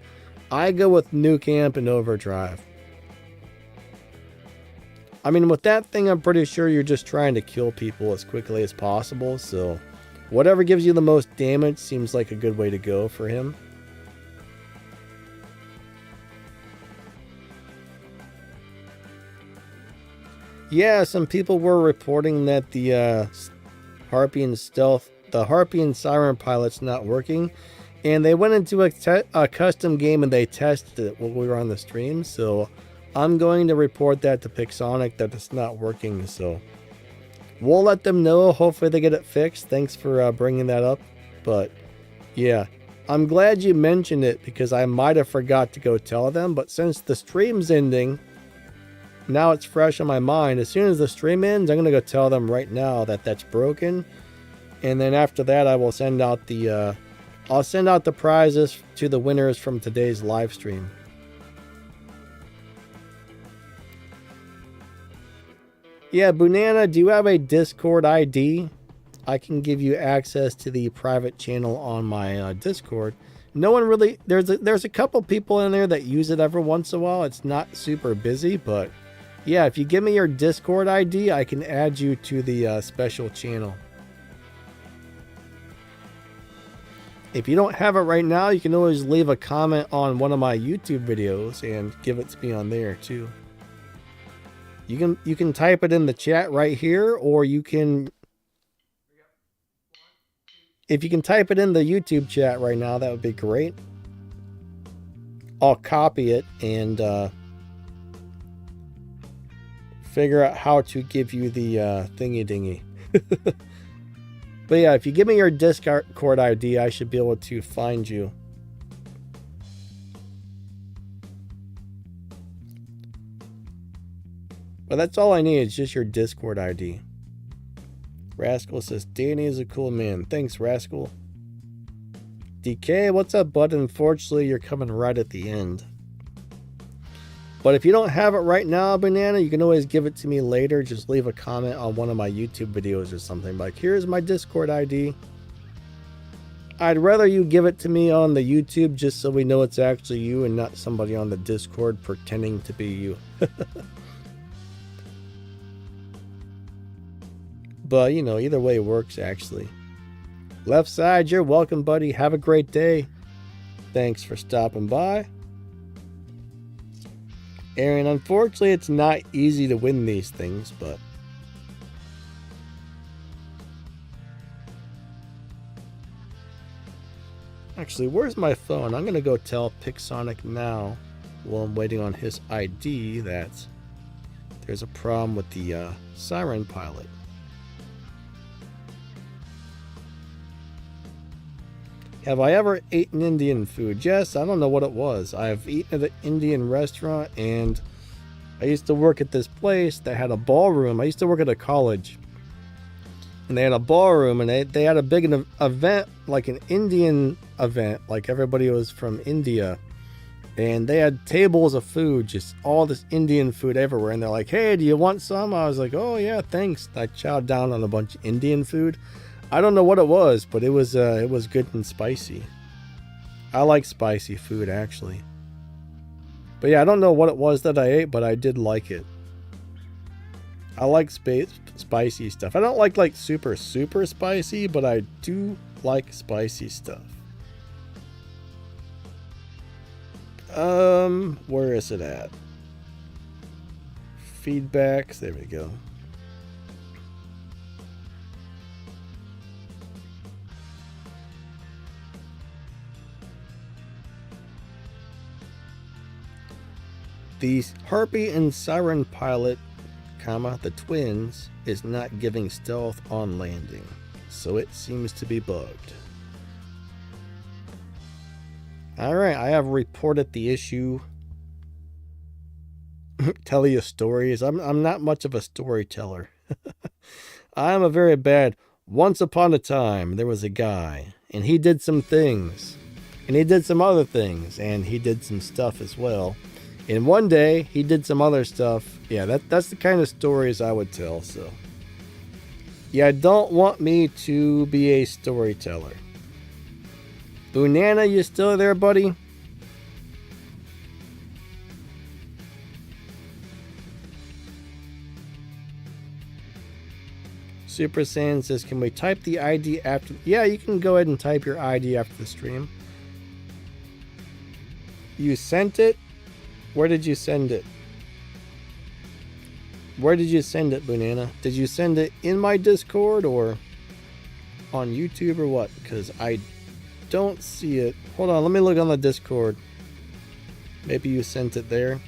I go with new camp and overdrive. I mean, with that thing, I'm pretty sure you're just trying to kill people as quickly as possible. So whatever gives you the most damage seems like a good way to go for him. Yeah, some people were reporting that the Harpian Siren pilot's not working, and they went into a custom game and they tested it while we were on the stream. So I'm going to report that to Pixonic that it's not working. So we'll let them know. Hopefully they get it fixed. Thanks for bringing that up. But yeah, I'm glad you mentioned it because I might have forgot to go tell them. But since the stream's ending, now it's fresh on my mind. As soon as the stream ends, I'm going to go tell them right now that that's broken. And then after that, I will send out the I'll send out the prizes to the winners from today's live stream. Yeah, Banana, do you have a Discord ID? I can give you access to the private channel on my Discord. No one really, there's a couple people in there that use it every once in a while. It's not super busy, but yeah, if you give me your Discord ID, I can add you to the special channel. If you don't have it right now, you can always leave a comment on one of my YouTube videos and give it to me on there too. You can type it in the chat right here, or you can, if you can type it in the YouTube chat right now, that would be great. I'll copy it and figure out how to give you the thingy dingy. But yeah, if you give me your Discord ID, I should be able to find you. But that's all I need, is just your Discord ID. Rascal says, Danny is a cool man. Thanks, Rascal. DK, what's up, bud? Unfortunately, you're coming right at the end. But if you don't have it right now, Banana, you can always give it to me later. Just leave a comment on one of my YouTube videos or something. Like, here's my Discord ID. I'd rather you give it to me on the YouTube just so we know it's actually you and not somebody on the Discord pretending to be you. But, you know, either way works, actually. Left side, you're welcome, buddy. Have a great day. Thanks for stopping by. Aaron, unfortunately, it's not easy to win these things, but actually, where's my phone? I'm going to go tell Pixonic now, while I'm waiting on his ID, that there's a problem with the Siren pilot. Have I ever eaten Indian food? Yes, I don't know what it was. I've eaten at an Indian restaurant, and I used to work at this place that had a ballroom. I used to work at a college, and they had a ballroom, and they had a big event, like an Indian event, like everybody was from India, and they had tables of food, just all this Indian food everywhere, and they're like, hey, do you want some? I was like, oh yeah, thanks. I chowed down on a bunch of Indian food. I don't know what it was, but it was good and spicy. I like spicy food, actually. But yeah, I don't know what it was that I ate, but I did like it. I like spicy stuff. I don't like super spicy, but I do like spicy stuff. Where is it at? Feedbacks, there we go. The Harpy and Siren pilot, the twins, is not giving stealth on landing, so it seems to be bugged. Alright, I have reported the issue. Tell you stories. I'm not much of a storyteller. I'm a very bad... Once upon a time, there was a guy, and he did some things, and he did some other things, and he did some stuff as well. And one day, he did some other stuff. Yeah, that's the kind of stories I would tell, so... Yeah, don't want me to be a storyteller. Banana, you still there, buddy? Super Saiyan says, can we type the ID after... Yeah, you can go ahead and type your ID after the stream. You sent it? Where did you send it? Where did you send it, Banana? Did you send it in my Discord or on YouTube or what? Because I don't see it. Hold on, let me look on the Discord. Maybe you sent it there.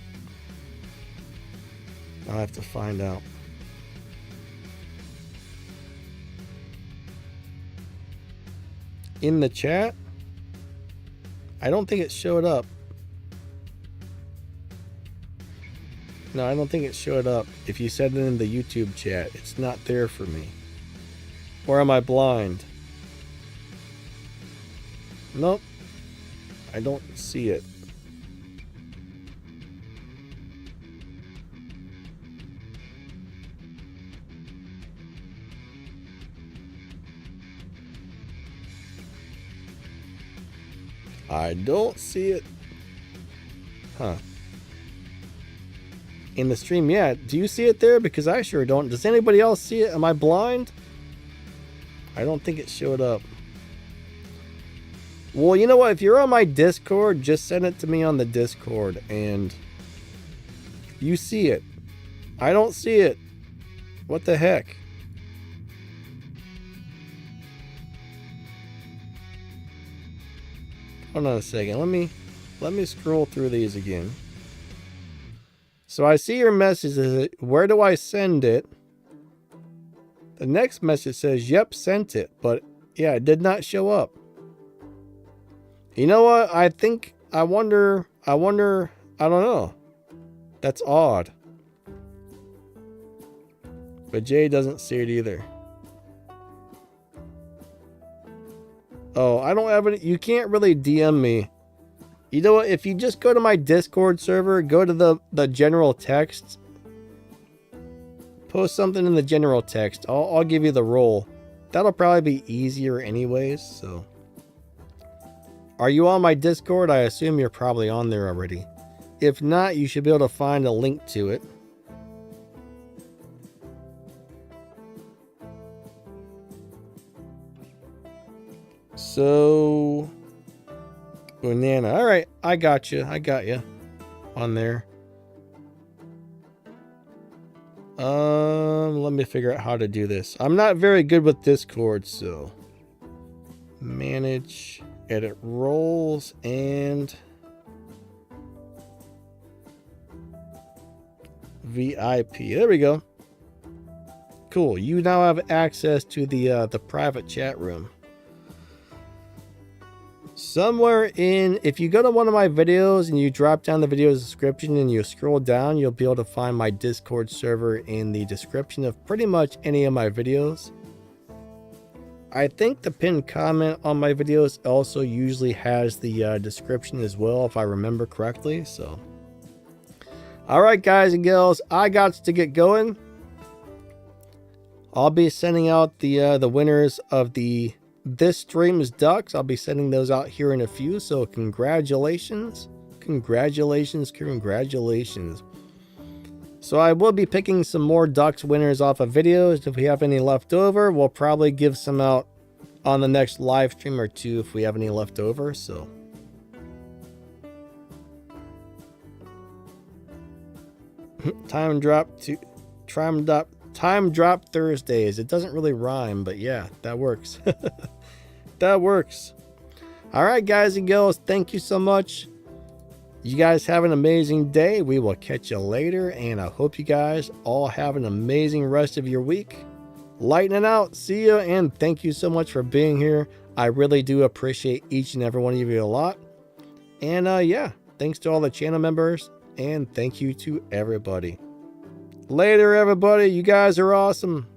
I'll have to find out. In the chat? I don't think it showed up. No, I don't think it showed up. If you said it in the YouTube chat, it's not there for me. Or am I blind? Nope. I don't see it. I don't see it. Huh. In the stream, yeah. Do you see it there? Because I sure don't. Does anybody else see it? Am I blind? I don't think it showed up. Well, you know what? If you're on my Discord, just send it to me on the Discord and you see it. I don't see it. What the heck? Hold on a second. Let me scroll through these again. So I see your message. Where do I send it? The next message says, yep, sent it. But yeah, it did not show up. You know what? I wonder, I don't know. That's odd. But Jay doesn't see it either. Oh, I don't have it. You can't really DM me. You know what? If you just go to my Discord server, go to the general text. Post something in the general text. I'll give you the role. That'll probably be easier anyways, so. Are you on my Discord? I assume you're probably on there already. If not, you should be able to find a link to it. So, Banana. All right, I got you. On there. Let me figure out how to do this. I'm not very good with Discord, so manage, edit roles, and VIP. There we go. Cool. You now have access to the private chat room. Somewhere in, if you go to one of my videos and you drop down the video description and you scroll down, you'll be able to find my Discord server in the description of pretty much any of my videos. I think the pinned comment on my videos also usually has the description as well, if I remember correctly. So, all right, guys and girls, I got to get going. I'll be sending out the winners of this stream's ducks. I'll be sending those out here in a few, so congratulations. Congratulations. So I will be picking some more ducks winners off of videos. If we have any left over, we'll probably give some out on the next live stream or two if we have any left over. So Time drop Thursdays. It doesn't really rhyme, but yeah, that works. That works. All right, guys and girls, thank you so much. You guys have an amazing day. We will catch you later, and I hope you guys all have an amazing rest of your week. Lightning out. See you, and thank you so much for being here. I really do appreciate each and every one of you a lot. And yeah, thanks to all the channel members, and thank you to everybody. Later, everybody. You guys are awesome.